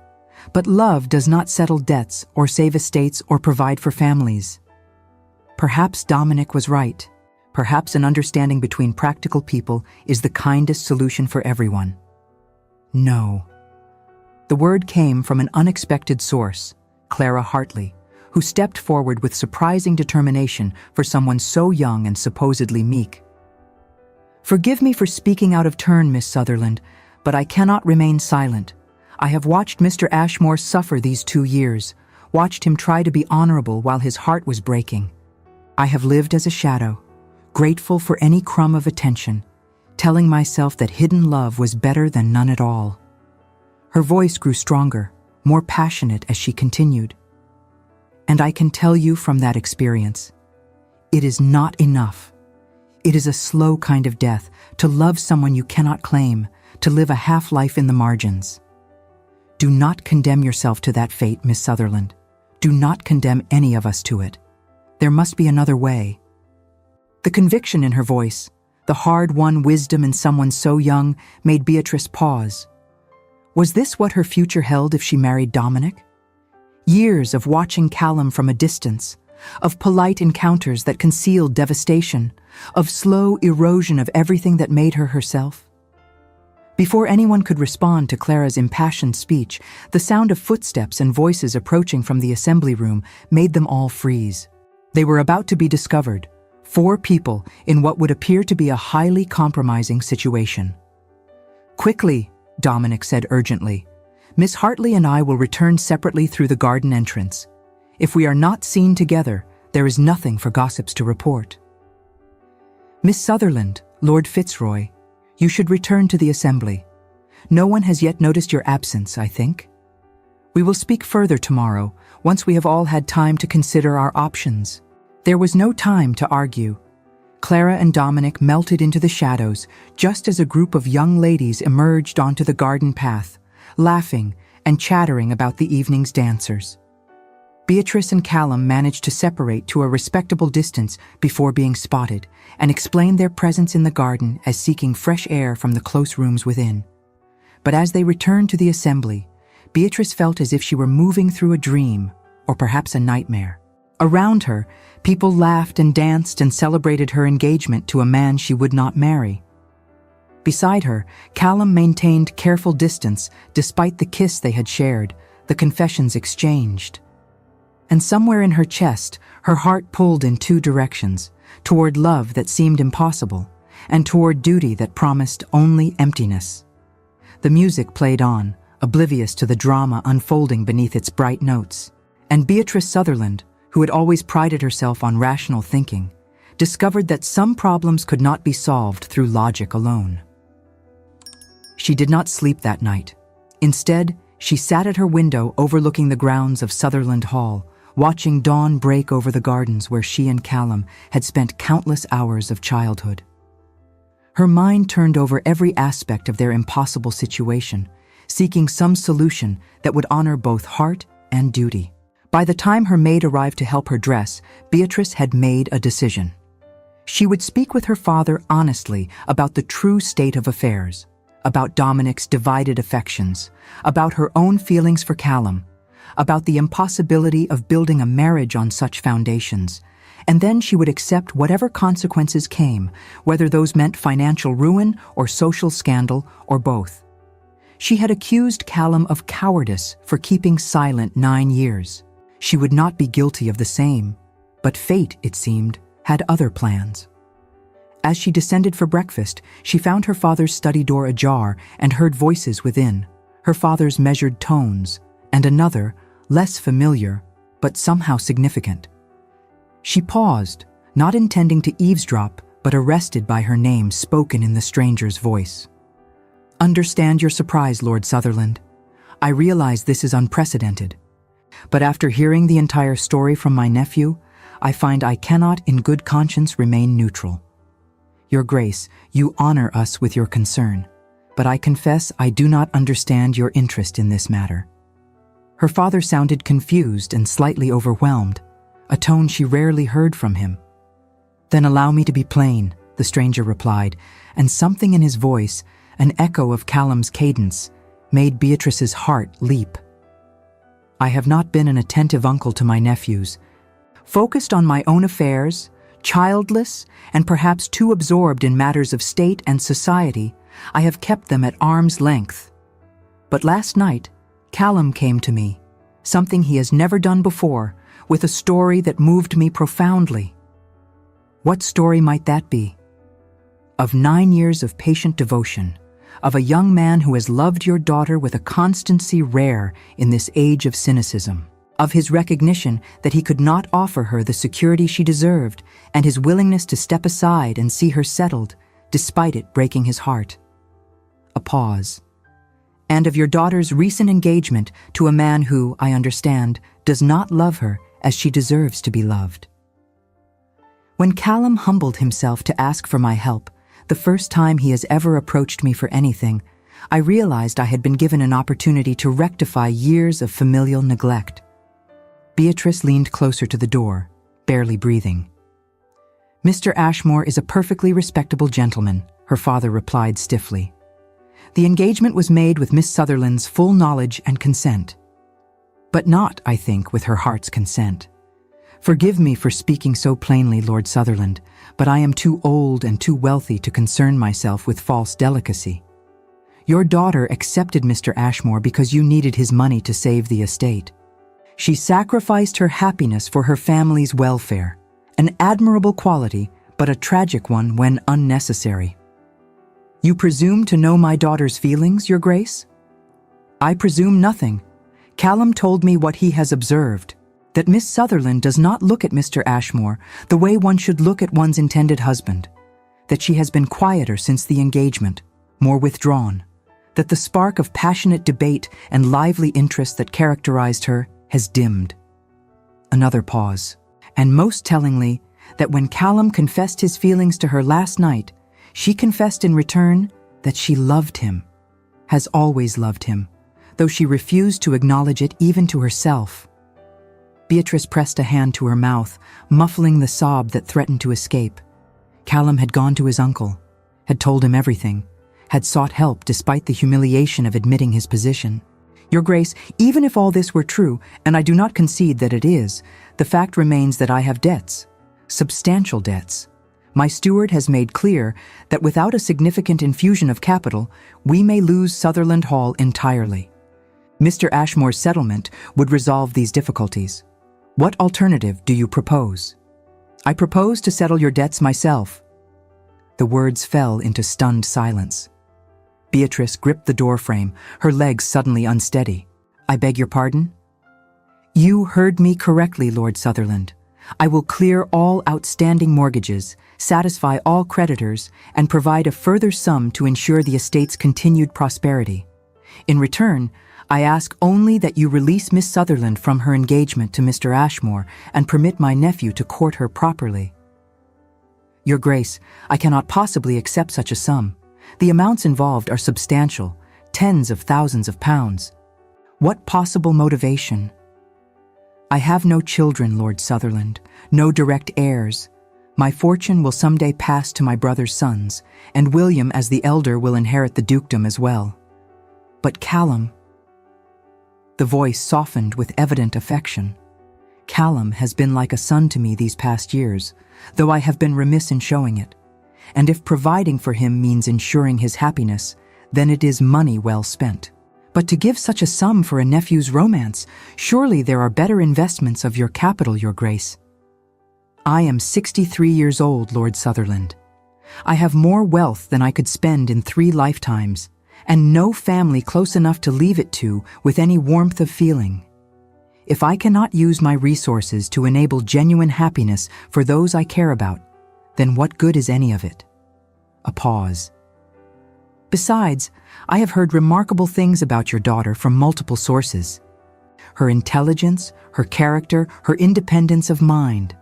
S1: But love does not settle debts or save estates or provide for families. Perhaps Dominic was right. Perhaps an understanding between practical people is the kindest solution for everyone. No. The word came from an unexpected source, Clara Hartley, who stepped forward with surprising determination for someone so young and supposedly meek. Forgive me for speaking out of turn, Miss Sutherland, but I cannot remain silent. I have watched Mr. Ashmore suffer these 2 years, watched him try to be honorable while his heart was breaking. I have lived as a shadow, grateful for any crumb of attention, telling myself that hidden love was better than none at all. Her voice grew stronger, more passionate as she continued. And I can tell you from that experience, it is not enough. It is a slow kind of death, to love someone you cannot claim, to live a half-life in the margins. Do not condemn yourself to that fate, Miss Sutherland. Do not condemn any of us to it. There must be another way. The conviction in her voice, the hard-won wisdom in someone so young, made Beatrice pause. Was this what her future held if she married Dominic? Years of watching Callum from a distance, of polite encounters that concealed devastation, of slow erosion of everything that made her herself. Before anyone could respond to Clara's impassioned speech, the sound of footsteps and voices approaching from the assembly room made them all freeze. They were about to be discovered, 4 people in what would appear to be a highly compromising situation. Quickly, Dominic said urgently. Miss Hartley and I will return separately through the garden entrance. If we are not seen together, there is nothing for gossips to report. Miss Sutherland, Lord Fitzroy, you should return to the assembly. No one has yet noticed your absence, I think. We will speak further tomorrow, once we have all had time to consider our options. There was no time to argue. Clara and Dominic melted into the shadows, just as a group of young ladies emerged onto the garden path, laughing and chattering about the evening's dancers. Beatrice and Callum managed to separate to a respectable distance before being spotted, and explained their presence in the garden as seeking fresh air from the close rooms within. But as they returned to the assembly, Beatrice felt as if she were moving through a dream, or perhaps a nightmare. Around her, people laughed and danced and celebrated her engagement to a man she would not marry. Beside her, Callum maintained careful distance despite the kiss they had shared, the confessions exchanged. And somewhere in her chest, her heart pulled in two directions, toward love that seemed impossible, and toward duty that promised only emptiness. The music played on, oblivious to the drama unfolding beneath its bright notes. And Beatrice Sutherland, who had always prided herself on rational thinking, discovered that some problems could not be solved through logic alone. She did not sleep that night. Instead, she sat at her window overlooking the grounds of Sutherland Hall, watching dawn break over the gardens where she and Callum had spent countless hours of childhood. Her mind turned over every aspect of their impossible situation, seeking some solution that would honor both heart and duty. By the time her maid arrived to help her dress, Beatrice had made a decision. She would speak with her father honestly about the true state of affairs, about Dominic's divided affections, about her own feelings for Callum, about the impossibility of building a marriage on such foundations, and then she would accept whatever consequences came, whether those meant financial ruin or social scandal or both. She had accused Callum of cowardice for keeping silent 9 years. She would not be guilty of the same, but fate, it seemed, had other plans. As she descended for breakfast, she found her father's study door ajar and heard voices within, her father's measured tones, and another, less familiar, but somehow significant. She paused, not intending to eavesdrop, but arrested by her name spoken in the stranger's voice. "Understand your surprise, Lord Sutherland. I realize this is unprecedented. But after hearing the entire story from my nephew, I find I cannot in good conscience remain neutral. Your Grace, you honor us with your concern, but I confess I do not understand your interest in this matter." Her father sounded confused and slightly overwhelmed, a tone she rarely heard from him. "Then allow me to be plain," the stranger replied, and something in his voice, an echo of Callum's cadence, made Beatrice's heart leap. "I have not been an attentive uncle to my nephews. Focused on my own affairs, childless, and perhaps too absorbed in matters of state and society, I have kept them at arm's length. But last night, Callum came to me, something he has never done before, with a story that moved me profoundly." What story might that be? Of 9 years of patient devotion, of a young man who has loved your daughter with a constancy rare in this age of cynicism, of his recognition that he could not offer her the security she deserved, and his willingness to step aside and see her settled, despite it breaking his heart. A pause. And of your daughter's recent engagement to a man who, I understand, does not love her as she deserves to be loved. When Callum humbled himself to ask for my help, the first time he has ever approached me for anything, I realized I had been given an opportunity to rectify years of familial neglect. Beatrice leaned closer to the door, barely breathing. "Mr. Ashmore is a perfectly respectable gentleman," her father replied stiffly. "The engagement was made with Miss Sutherland's full knowledge and consent. But not, I think, with her heart's consent. Forgive me for speaking so plainly, Lord Sutherland, but I am too old and too wealthy to concern myself with false delicacy. Your daughter accepted Mr. Ashmore because you needed his money to save the estate. She sacrificed her happiness for her family's welfare, an admirable quality, but a tragic one when unnecessary. You presume to know my daughter's feelings, Your Grace? I presume nothing. Callum told me what he has observed, that Miss Sutherland does not look at Mr. Ashmore the way one should look at one's intended husband, that she has been quieter since the engagement, more withdrawn, that the spark of passionate debate and lively interest that characterized her has dimmed." Another pause, and most tellingly, that when Callum confessed his feelings to her last night, she confessed in return that she loved him, has always loved him, though she refused to acknowledge it even to herself. Beatrice pressed a hand to her mouth, muffling the sob that threatened to escape. Callum had gone to his uncle, had told him everything, had sought help despite the humiliation of admitting his position. Your Grace, even if all this were true, and I do not concede that it is, the fact remains that I have debts, substantial debts. My steward has made clear that without a significant infusion of capital, we may lose Sutherland Hall entirely. Mr. Ashmore's settlement would resolve these difficulties. What alternative do you propose? I propose to settle your debts myself. The words fell into stunned silence. Beatrice gripped the doorframe, her legs suddenly unsteady. I beg your pardon? You heard me correctly, Lord Sutherland. I will clear all outstanding mortgages, satisfy all creditors, and provide a further sum to ensure the estate's continued prosperity. In return, I ask only that you release Miss Sutherland from her engagement to Mr. Ashmore and permit my nephew to court her properly. Your Grace, I cannot possibly accept such a sum. The amounts involved are substantial, tens of thousands of pounds. What possible motivation? I have no children, Lord Sutherland, no direct heirs. My fortune will someday pass to my brother's sons, and William as the elder will inherit the dukedom as well. But Callum... The voice softened with evident affection. Callum has been like a son to me these past years, though I have been remiss in showing it. And if providing for him means ensuring his happiness, then it is money well spent. But to give such a sum for a nephew's romance, surely there are better investments of your capital, Your Grace. I am 63 years old, Lord Sutherland. I have more wealth than I could spend in 3 lifetimes, and no family close enough to leave it to with any warmth of feeling. If I cannot use my resources to enable genuine happiness for those I care about, then what good is any of it? A pause. Besides, I have heard remarkable things about your daughter from multiple sources. Her intelligence, her character, her independence of mind.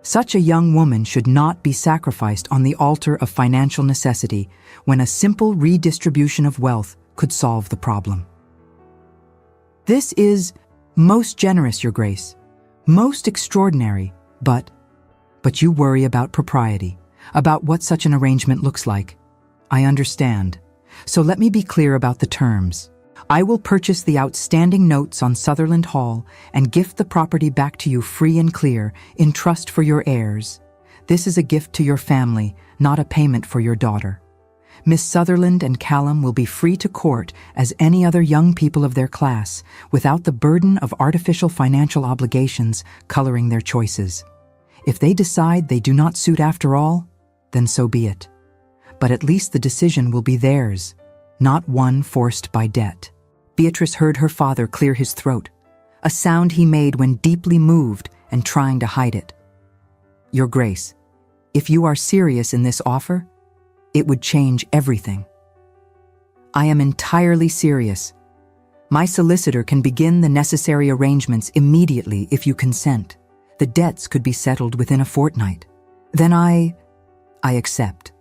S1: Such a young woman should not be sacrificed on the altar of financial necessity when a simple redistribution of wealth could solve the problem. This is most generous, Your Grace, most extraordinary, but you worry about propriety, about what such an arrangement looks like. I understand. So let me be clear about the terms. I will purchase the outstanding notes on Sutherland Hall and gift the property back to you free and clear, in trust for your heirs. This is a gift to your family, not a payment for your daughter. Miss Sutherland and Callum will be free to court as any other young people of their class, without the burden of artificial financial obligations coloring their choices. If they decide they do not suit after all, then so be it. But at least the decision will be theirs, not one forced by debt. Beatrice heard her father clear his throat, a sound he made when deeply moved and trying to hide it. Your Grace, if you are serious in this offer, it would change everything. I am entirely serious. My solicitor can begin the necessary arrangements immediately if you consent. The debts could be settled within a fortnight. Then I accept.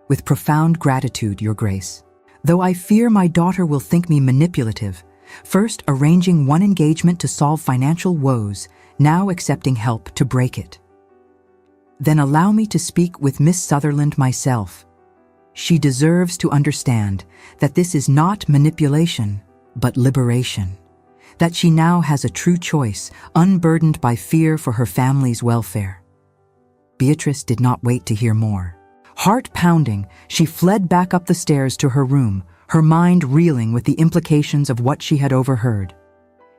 S1: With profound gratitude, Your Grace. Though I fear my daughter will think me manipulative, first arranging one engagement to solve financial woes, now accepting help to break it. Then allow me to speak with Miss Sutherland myself. She deserves to understand that this is not manipulation, but liberation. That she now has a true choice, unburdened by fear for her family's welfare. Beatrice did not wait to hear more. Heart pounding, she fled back up the stairs to her room, her mind reeling with the implications of what she had overheard.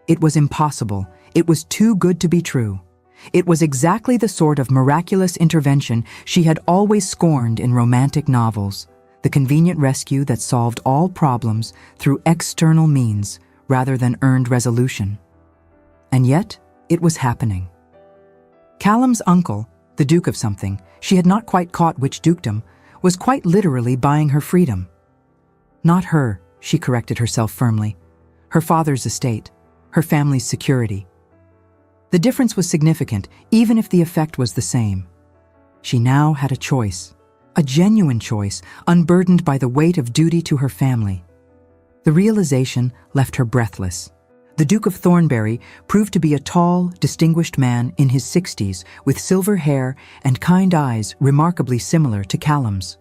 S1: It was impossible. It was too good to be true. It was exactly the sort of miraculous intervention she had always scorned in romantic novels, the convenient rescue that solved all problems through external means rather than earned resolution. And yet, it was happening. Callum's uncle, the Duke of something, she had not quite caught which dukedom, was quite literally buying her freedom. Not her, she corrected herself firmly. Her father's estate, her family's security. The difference was significant, even if the effect was the same. She now had a choice, a genuine choice, unburdened by the weight of duty to her family. The realization left her breathless. The Duke of Thornbury proved to be a tall, distinguished man in his 60s with silver hair and kind eyes remarkably similar to Callum's.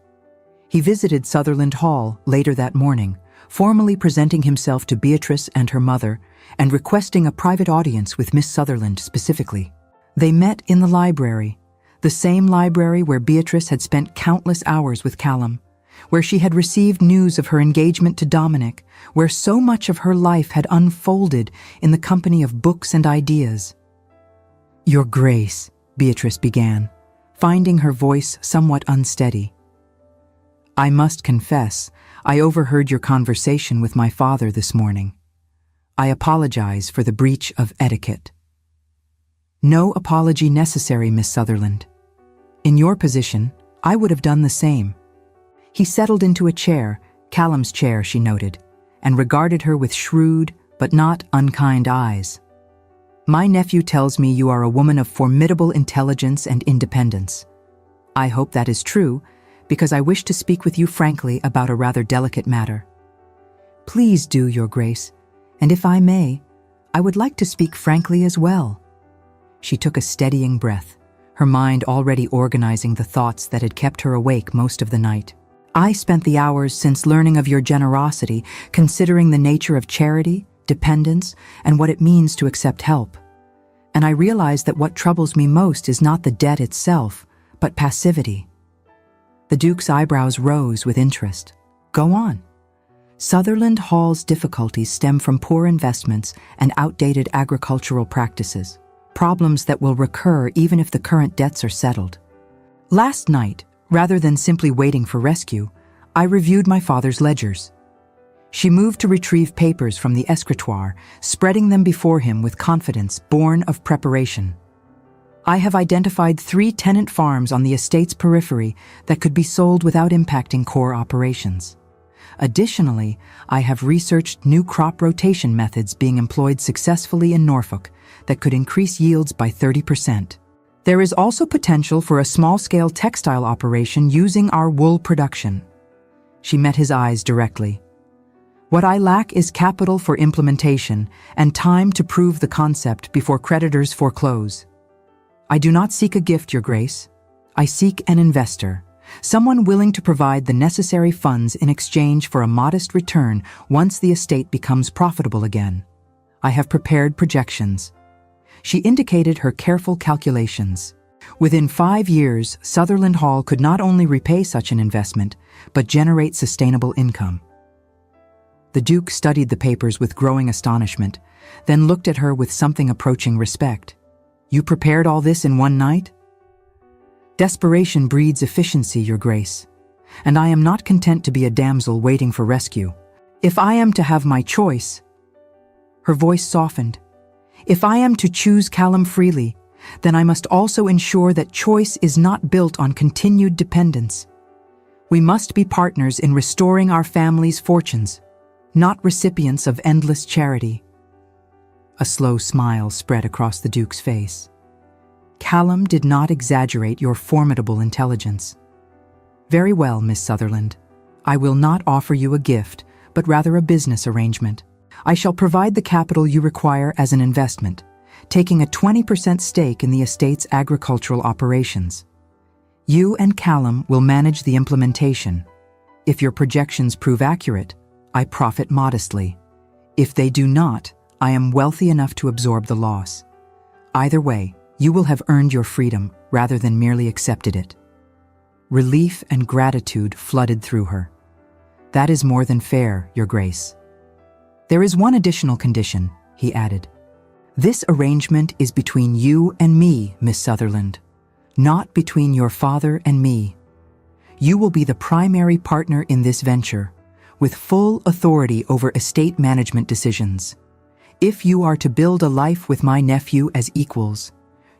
S1: He visited Sutherland Hall later that morning, formally presenting himself to Beatrice and her mother and requesting a private audience with Miss Sutherland specifically. They met in the library, the same library where Beatrice had spent countless hours with Callum, where she had received news of her engagement to Dominic, where so much of her life had unfolded in the company of books and ideas. Your Grace, Beatrice began, finding her voice somewhat unsteady. I must confess, I overheard your conversation with my father this morning. I apologize for the breach of etiquette. No apology necessary, Miss Sutherland. In your position, I would have done the same. He settled into a chair, Callum's chair, she noted, and regarded her with shrewd but not unkind eyes. My nephew tells me you are a woman of formidable intelligence and independence. I hope that is true, because I wish to speak with you frankly about a rather delicate matter. Please do, Your Grace, and if I may, I would like to speak frankly as well. She took a steadying breath, her mind already organizing the thoughts that had kept her awake most of the night. I spent the hours since learning of your generosity, considering the nature of charity, dependence, and what it means to accept help. And I realized that what troubles me most is not the debt itself, but passivity. The Duke's eyebrows rose with interest. Go on. Sutherland Hall's difficulties stem from poor investments and outdated agricultural practices, problems that will recur even if the current debts are settled. Last night, rather than simply waiting for rescue, I reviewed my father's ledgers. She moved to retrieve papers from the escritoire, spreading them before him with confidence born of preparation. I have identified 3 tenant farms on the estate's periphery that could be sold without impacting core operations. Additionally, I have researched new crop rotation methods being employed successfully in Norfolk that could increase yields by 30%. There is also potential for a small-scale textile operation using our wool production. She met his eyes directly. What I lack is capital for implementation and time to prove the concept before creditors foreclose. I do not seek a gift, Your Grace. I seek an investor, someone willing to provide the necessary funds in exchange for a modest return once the estate becomes profitable again. I have prepared projections. She indicated her careful calculations. Within 5 years, Sutherland Hall could not only repay such an investment, but generate sustainable income. The Duke studied the papers with growing astonishment, then looked at her with something approaching respect. You prepared all this in one night? Desperation breeds efficiency, Your Grace, and I am not content to be a damsel waiting for rescue. If I am to have my choice— Her voice softened. If I am to choose Callum freely, then I must also ensure that choice is not built on continued dependence. We must be partners in restoring our family's fortunes, not recipients of endless charity. A slow smile spread across the Duke's face. Callum did not exaggerate your formidable intelligence. Very well, Miss Sutherland. I will not offer you a gift, but rather a business arrangement. I shall provide the capital you require as an investment, taking a 20% stake in the estate's agricultural operations. You and Callum will manage the implementation. If your projections prove accurate, I profit modestly. If they do not, I am wealthy enough to absorb the loss. Either way, you will have earned your freedom rather than merely accepted it. Relief and gratitude flooded through her. That is more than fair, Your Grace. There is one additional condition, he added. This arrangement is between you and me, Miss Sutherland, not between your father and me. You will be the primary partner in this venture, with full authority over estate management decisions. If you are to build a life with my nephew as equals,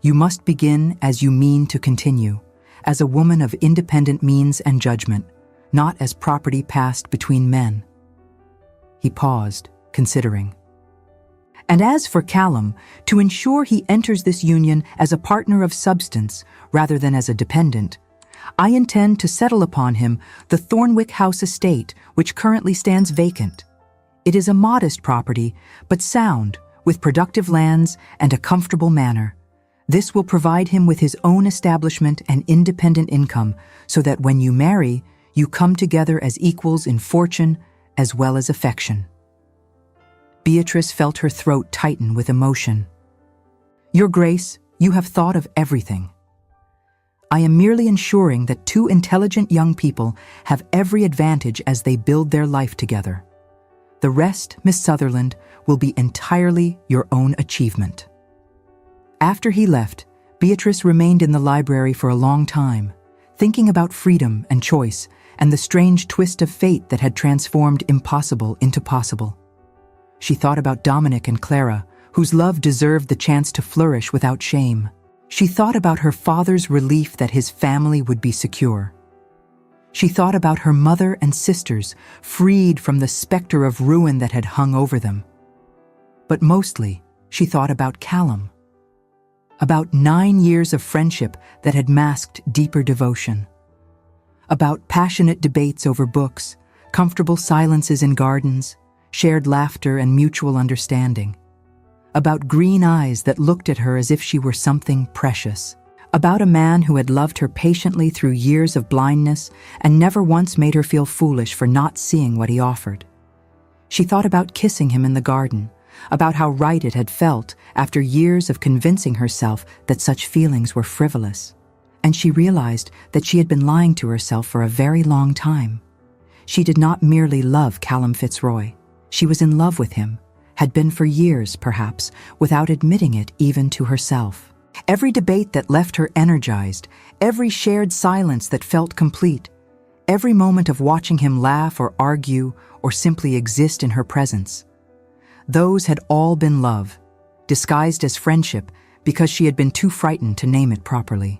S1: you must begin as you mean to continue, as a woman of independent means and judgment, not as property passed between men. He paused, considering. And as for Callum, to ensure he enters this union as a partner of substance rather than as a dependent, I intend to settle upon him the Thornwick House estate, which currently stands vacant. It is a modest property, but sound, with productive lands and a comfortable manor. This will provide him with his own establishment and independent income, so that when you marry, you come together as equals in fortune as well as affection. Beatrice felt her throat tighten with emotion. Your Grace, you have thought of everything. I am merely ensuring that 2 intelligent young people have every advantage as they build their life together. The rest, Miss Sutherland, will be entirely your own achievement. After he left, Beatrice remained in the library for a long time, thinking about freedom and choice and the strange twist of fate that had transformed impossible into possible. She thought about Dominic and Clara, whose love deserved the chance to flourish without shame. She thought about her father's relief that his family would be secure. She thought about her mother and sisters, freed from the specter of ruin that had hung over them. But mostly, she thought about Callum. About 9 years of friendship that had masked deeper devotion. About passionate debates over books, comfortable silences in gardens, shared laughter and mutual understanding. About green eyes that looked at her as if she were something precious. About a man who had loved her patiently through years of blindness and never once made her feel foolish for not seeing what he offered. She thought about kissing him in the garden, about how right it had felt after years of convincing herself that such feelings were frivolous. And she realized that she had been lying to herself for a very long time. She did not merely love Callum Fitzroy. She was in love with him, had been for years, perhaps, without admitting it even to herself. Every debate that left her energized, every shared silence that felt complete, every moment of watching him laugh or argue or simply exist in her presence. Those had all been love, disguised as friendship because she had been too frightened to name it properly.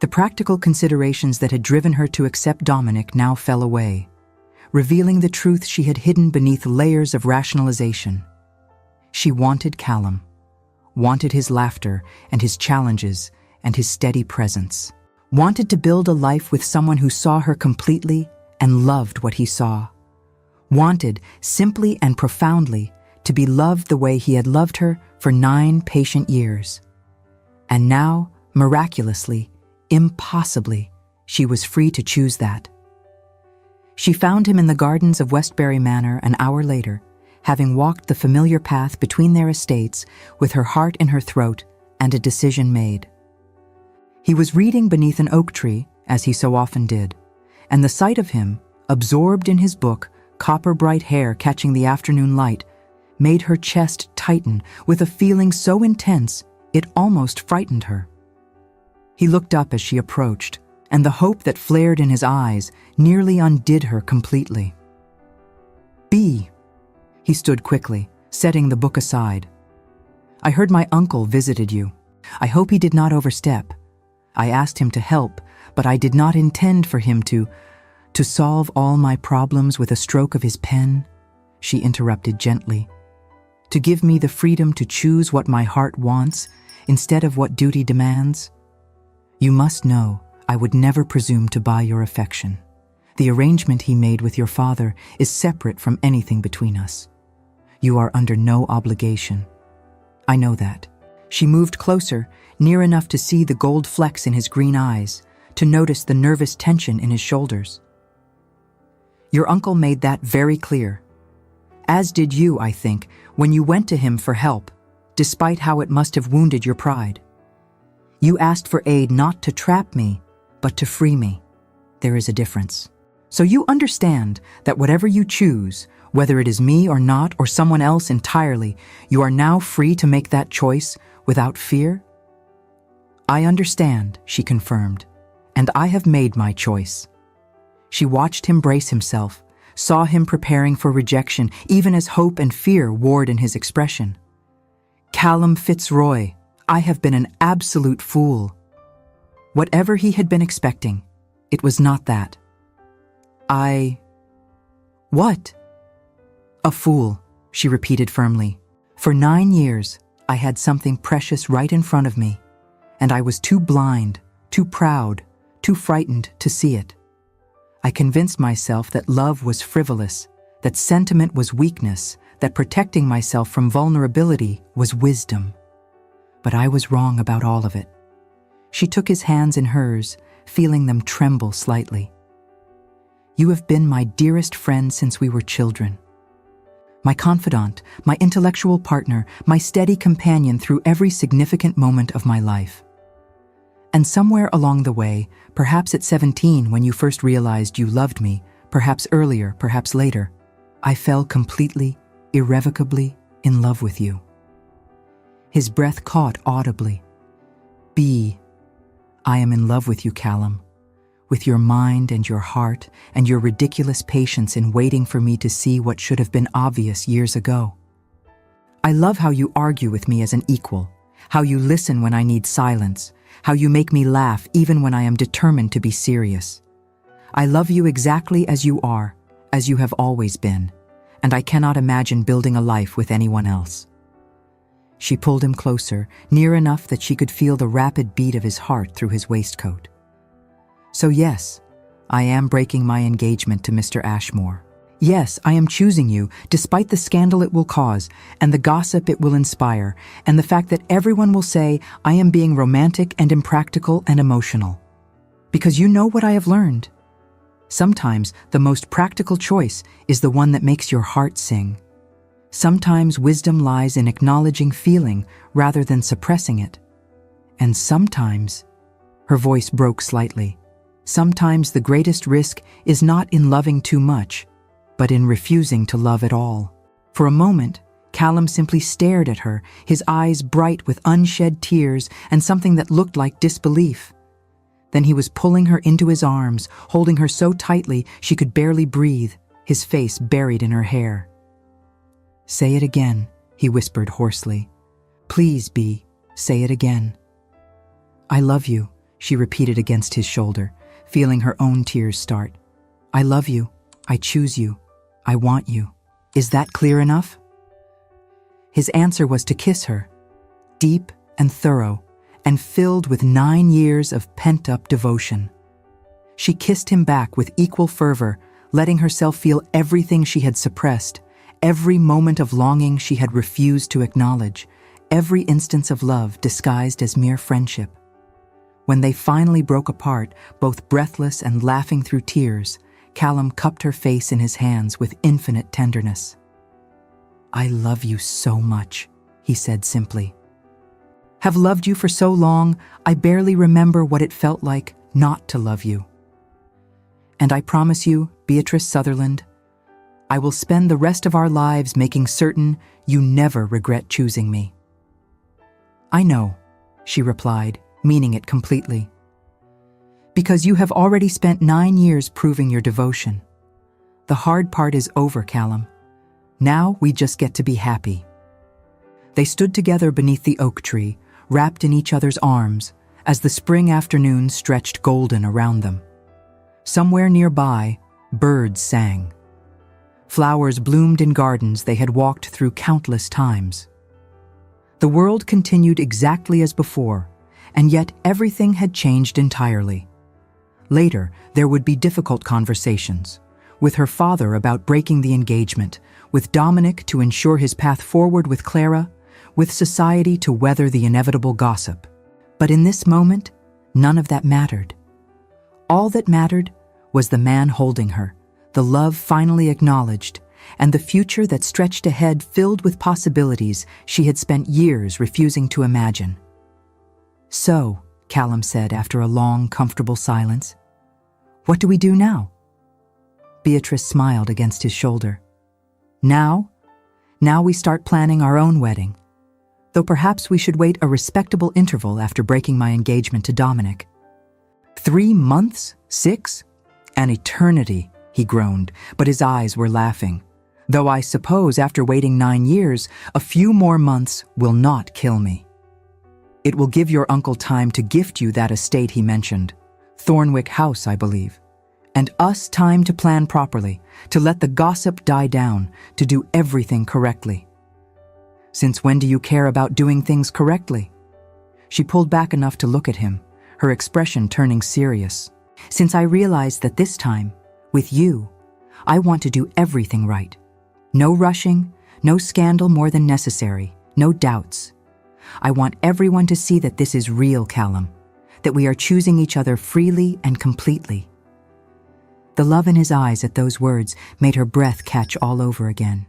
S1: The practical considerations that had driven her to accept Dominic now fell away, revealing the truth she had hidden beneath layers of rationalization. She wanted Callum, wanted his laughter and his challenges and his steady presence, wanted to build a life with someone who saw her completely and loved what he saw, wanted, simply and profoundly, to be loved the way he had loved her for 9 patient years. And now, miraculously, impossibly, she was free to choose that. She found him in the gardens of Westbury Manor an hour later, having walked the familiar path between their estates with her heart in her throat and a decision made. He was reading beneath an oak tree, as he so often did, and the sight of him, absorbed in his book, copper-bright hair catching the afternoon light, made her chest tighten with a feeling so intense it almost frightened her. He looked up as she approached, and the hope that flared in his eyes nearly undid her completely. "Bea," he stood quickly, setting the book aside. "I heard my uncle visited you. I hope he did not overstep. I asked him to help, but I did not intend for him to solve all my problems with a stroke of his pen," she interrupted gently. "To give me the freedom to choose what my heart wants instead of what duty demands. You must know I would never presume to buy your affection. The arrangement he made with your father is separate from anything between us. You are under no obligation. I know that." She moved closer, near enough to see the gold flecks in his green eyes, to notice the nervous tension in his shoulders. "Your uncle made that very clear. As did you, I think, when you went to him for help, despite how it must have wounded your pride. You asked for aid not to trap me, but to free me. There is a difference. So you understand that whatever you choose, whether it is me or not, or someone else entirely, you are now free to make that choice without fear?" "I understand," she confirmed, "and I have made my choice." She watched him brace himself, saw him preparing for rejection, even as hope and fear warred in his expression. "Callum Fitzroy, I have been an absolute fool." Whatever he had been expecting, it was not that. What?" "A fool," she repeated firmly. "For 9 years, I had something precious right in front of me, and I was too blind, too proud, too frightened to see it. I convinced myself that love was frivolous, that sentiment was weakness, that protecting myself from vulnerability was wisdom. But I was wrong about all of it." She took his hands in hers, feeling them tremble slightly. "You have been my dearest friend since we were children. My confidant, my intellectual partner, my steady companion through every significant moment of my life. And somewhere along the way, perhaps at 17 when you first realized you loved me, perhaps earlier, perhaps later, I fell completely, irrevocably in love with you. His breath caught audibly. "B, I am in love with you, Callum. With your mind and your heart and your ridiculous patience in waiting for me to see what should have been obvious years ago. I love how you argue with me as an equal, how you listen when I need silence, how you make me laugh even when I am determined to be serious. I love you exactly as you are, as you have always been, and I cannot imagine building a life with anyone else." She pulled him closer, near enough that she could feel the rapid beat of his heart through his waistcoat. "So yes, I am breaking my engagement to Mr. Ashmore. Yes, I am choosing you, despite the scandal it will cause, and the gossip it will inspire, and the fact that everyone will say I am being romantic and impractical and emotional. Because you know what I have learned. Sometimes the most practical choice is the one that makes your heart sing. Sometimes wisdom lies in acknowledging feeling rather than suppressing it. And sometimes," her voice broke slightly, "sometimes the greatest risk is not in loving too much, but in refusing to love at all." For a moment, Callum simply stared at her, his eyes bright with unshed tears and something that looked like disbelief. Then he was pulling her into his arms, holding her so tightly she could barely breathe, his face buried in her hair. "Say it again," he whispered hoarsely. "Please, B, say it again." "I love you," she repeated against his shoulder, feeling her own tears start. "I love you. I choose you. I want you. Is that clear enough?" His answer was to kiss her, deep and thorough, and filled with 9 years of pent-up devotion. She kissed him back with equal fervor, letting herself feel everything she had suppressed, every moment of longing she had refused to acknowledge, every instance of love disguised as mere friendship. When they finally broke apart, both breathless and laughing through tears, Callum cupped her face in his hands with infinite tenderness. "I love you so much," he said simply. "Have loved you for so long, I barely remember what it felt like not to love you. And I promise you, Beatrice Sutherland, I will spend the rest of our lives making certain you never regret choosing me." "I know," she replied, meaning it completely. "Because you have already spent 9 years proving your devotion. The hard part is over, Callum. Now we just get to be happy." They stood together beneath the oak tree, wrapped in each other's arms, as the spring afternoon stretched golden around them. Somewhere nearby, birds sang. Flowers bloomed in gardens they had walked through countless times. The world continued exactly as before, and yet everything had changed entirely. Later, there would be difficult conversations, with her father about breaking the engagement, with Dominic to ensure his path forward with Clara, with society to weather the inevitable gossip. But in this moment, none of that mattered. All that mattered was the man holding her, the love finally acknowledged, and the future that stretched ahead filled with possibilities she had spent years refusing to imagine. "So," Callum said after a long, comfortable silence, "what do we do now?" Beatrice smiled against his shoulder. Now we start planning our own wedding. Though perhaps we should wait a respectable interval after breaking my engagement to Dominic." 3 months? 6? An eternity, he groaned, but his eyes were laughing. "Though I suppose after waiting 9 years, a few more months will not kill me. It will give your uncle time to gift you that estate he mentioned, Thornwick House, I believe, and us time to plan properly, to let the gossip die down, to do everything correctly." "Since when do you care about doing things correctly?" She pulled back enough to look at him, her expression turning serious. "Since I realized that this time, with you, I want to do everything right. No rushing, no scandal more than necessary, no doubts. I want everyone to see that this is real, Callum, that we are choosing each other freely and completely." The love in his eyes at those words made her breath catch all over again.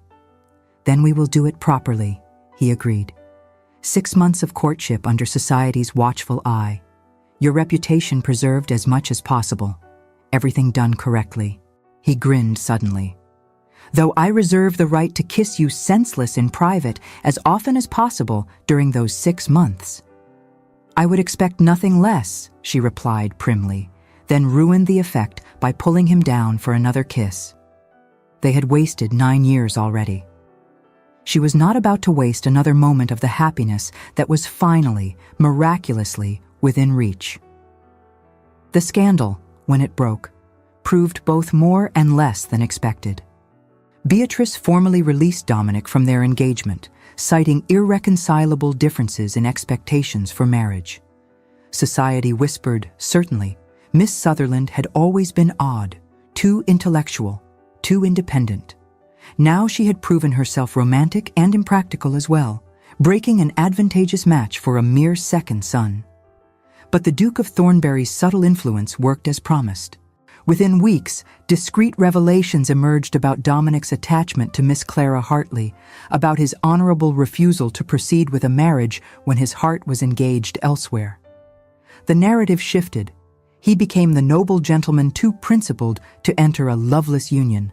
S1: "Then we will do it properly," he agreed. 6 months of courtship under society's watchful eye. Your reputation preserved as much as possible. Everything done correctly. He grinned suddenly. though I reserve the right to kiss you senseless in private as often as possible during those 6 months." "I would expect nothing less," she replied primly, then ruined the effect by pulling him down for another kiss. They had wasted 9 years already. She was not about to waste another moment of the happiness that was finally, miraculously, within reach. The scandal, when it broke, proved both more and less than expected. Beatrice formally released Dominic from their engagement, citing irreconcilable differences in expectations for marriage. Society whispered, certainly, Miss Sutherland had always been odd, too intellectual, too independent. Now she had proven herself romantic and impractical as well, breaking an advantageous match for a mere second son. But the Duke of Thornbury's subtle influence worked as promised. Within weeks, discreet revelations emerged about Dominic's attachment to Miss Clara Hartley, about his honorable refusal to proceed with a marriage when his heart was engaged elsewhere. The narrative shifted. He became the noble gentleman too principled to enter a loveless union.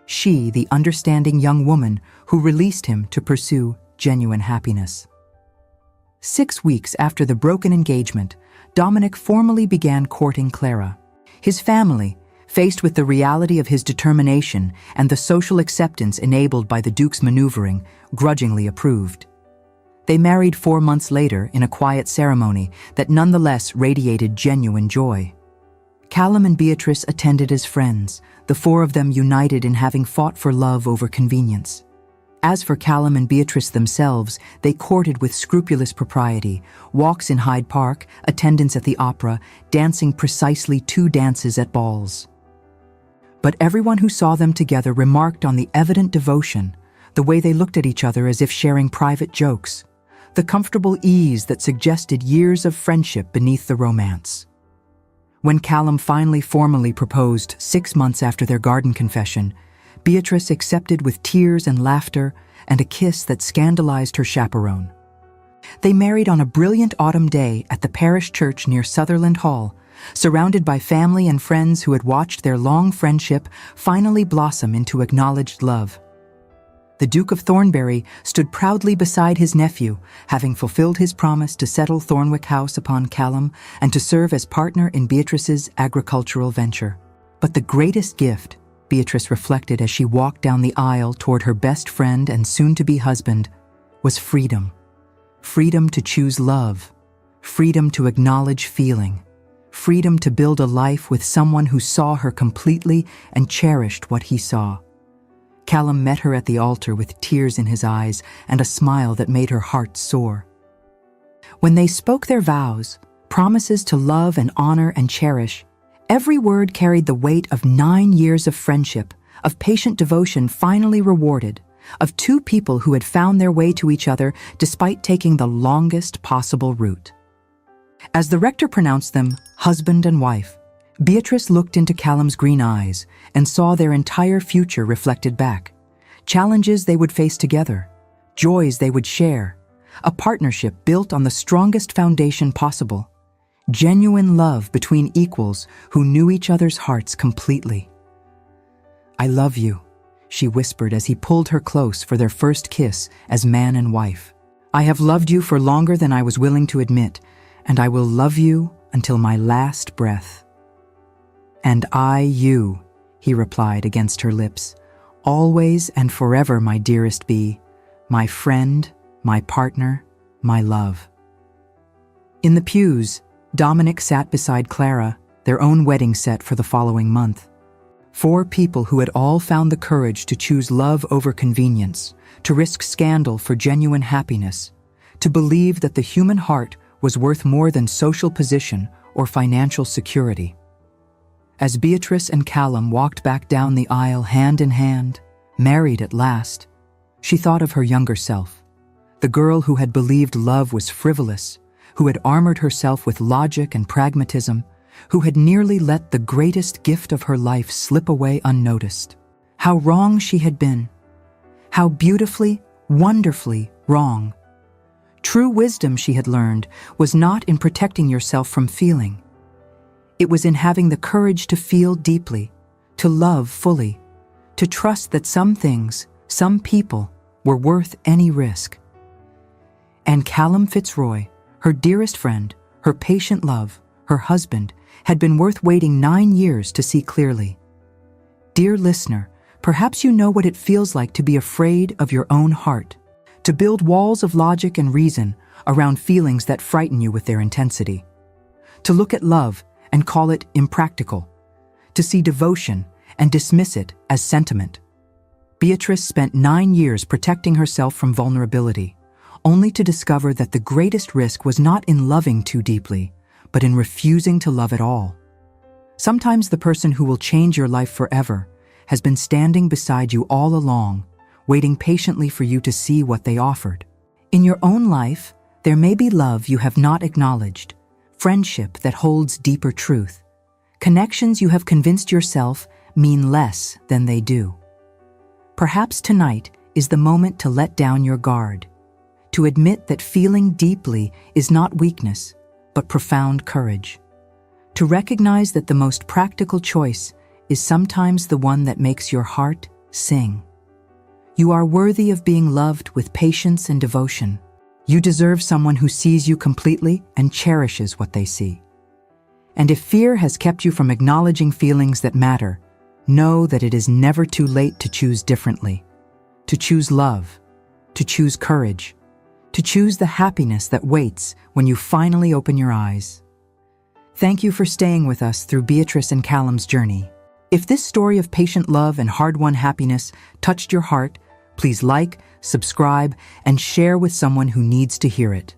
S1: She, the understanding young woman who released him to pursue genuine happiness. 6 weeks after the broken engagement, Dominic formally began courting Clara. His family, faced with the reality of his determination and the social acceptance enabled by the Duke's maneuvering, grudgingly approved. They married 4 months later in a quiet ceremony that nonetheless radiated genuine joy. Callum and Beatrice attended as friends, the 4 of them united in having fought for love over convenience. As for Callum and Beatrice themselves, they courted with scrupulous propriety, walks in Hyde Park, attendance at the opera, dancing precisely 2 dances at balls. But everyone who saw them together remarked on the evident devotion, the way they looked at each other as if sharing private jokes, the comfortable ease that suggested years of friendship beneath the romance. When Callum finally formally proposed 6 months after their garden confession, Beatrice accepted with tears and laughter and a kiss that scandalized her chaperone. They married on a brilliant autumn day at the parish church near Sutherland Hall, surrounded by family and friends who had watched their long friendship finally blossom into acknowledged love. The Duke of Thornbury stood proudly beside his nephew, having fulfilled his promise to settle Thornwick House upon Callum and to serve as partner in Beatrice's agricultural venture. But the greatest gift, Beatrice reflected as she walked down the aisle toward her best friend and soon-to-be husband, was freedom. Freedom to choose love. Freedom to acknowledge feeling. Freedom to build a life with someone who saw her completely and cherished what he saw. Callum met her at the altar with tears in his eyes and a smile that made her heart soar. When they spoke their vows, promises to love and honor and cherish, every word carried the weight of 9 years of friendship, of patient devotion finally rewarded, of 2 people who had found their way to each other despite taking the longest possible route. As the rector pronounced them husband and wife, Beatrice looked into Callum's green eyes and saw their entire future reflected back. Challenges they would face together, joys they would share, a partnership built on the strongest foundation possible, genuine love between equals who knew each other's hearts completely. "I love you," she whispered as he pulled her close for their first kiss as man and wife. "I have loved you for longer than I was willing to admit, and I will love you until my last breath." "And I you," he replied against her lips, "always and forever, my dearest bee, my friend, my partner, my love." In the pews, Dominic sat beside Clara, their own wedding set for the following month. 4 people who had all found the courage to choose love over convenience, to risk scandal for genuine happiness, to believe that the human heart was worth more than social position or financial security. As Beatrice and Callum walked back down the aisle hand in hand, married at last, she thought of her younger self, the girl who had believed love was frivolous, who had armored herself with logic and pragmatism, who had nearly let the greatest gift of her life slip away unnoticed. How wrong she had been. How beautifully, wonderfully wrong. True wisdom, she had learned, was not in protecting yourself from feeling. It was in having the courage to feel deeply, to love fully, to trust that some things, some people, were worth any risk. And Callum Fitzroy, her dearest friend, her patient love, her husband, had been worth waiting 9 years to see clearly. Dear listener, perhaps you know what it feels like to be afraid of your own heart, to build walls of logic and reason around feelings that frighten you with their intensity, to look at love and call it impractical, to see devotion and dismiss it as sentiment. Beatrice spent 9 years protecting herself from vulnerability, only to discover that the greatest risk was not in loving too deeply, but in refusing to love at all. Sometimes the person who will change your life forever has been standing beside you all along, waiting patiently for you to see what they offered. In your own life, there may be love you have not acknowledged, friendship that holds deeper truth, connections you have convinced yourself mean less than they do. Perhaps tonight is the moment to let down your guard, to admit that feeling deeply is not weakness, but profound courage, to recognize that the most practical choice is sometimes the one that makes your heart sing. You are worthy of being loved with patience and devotion. You deserve someone who sees you completely and cherishes what they see. And if fear has kept you from acknowledging feelings that matter, know that it is never too late to choose differently, to choose love, to choose courage, to choose the happiness that waits when you finally open your eyes. Thank you for staying with us through Beatrice and Callum's journey. If this story of patient love and hard-won happiness touched your heart, please like, subscribe, and share with someone who needs to hear it.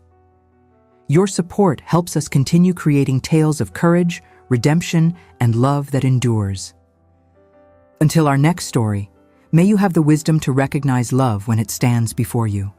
S1: Your support helps us continue creating tales of courage, redemption, and love that endures. Until our next story, may you have the wisdom to recognize love when it stands before you.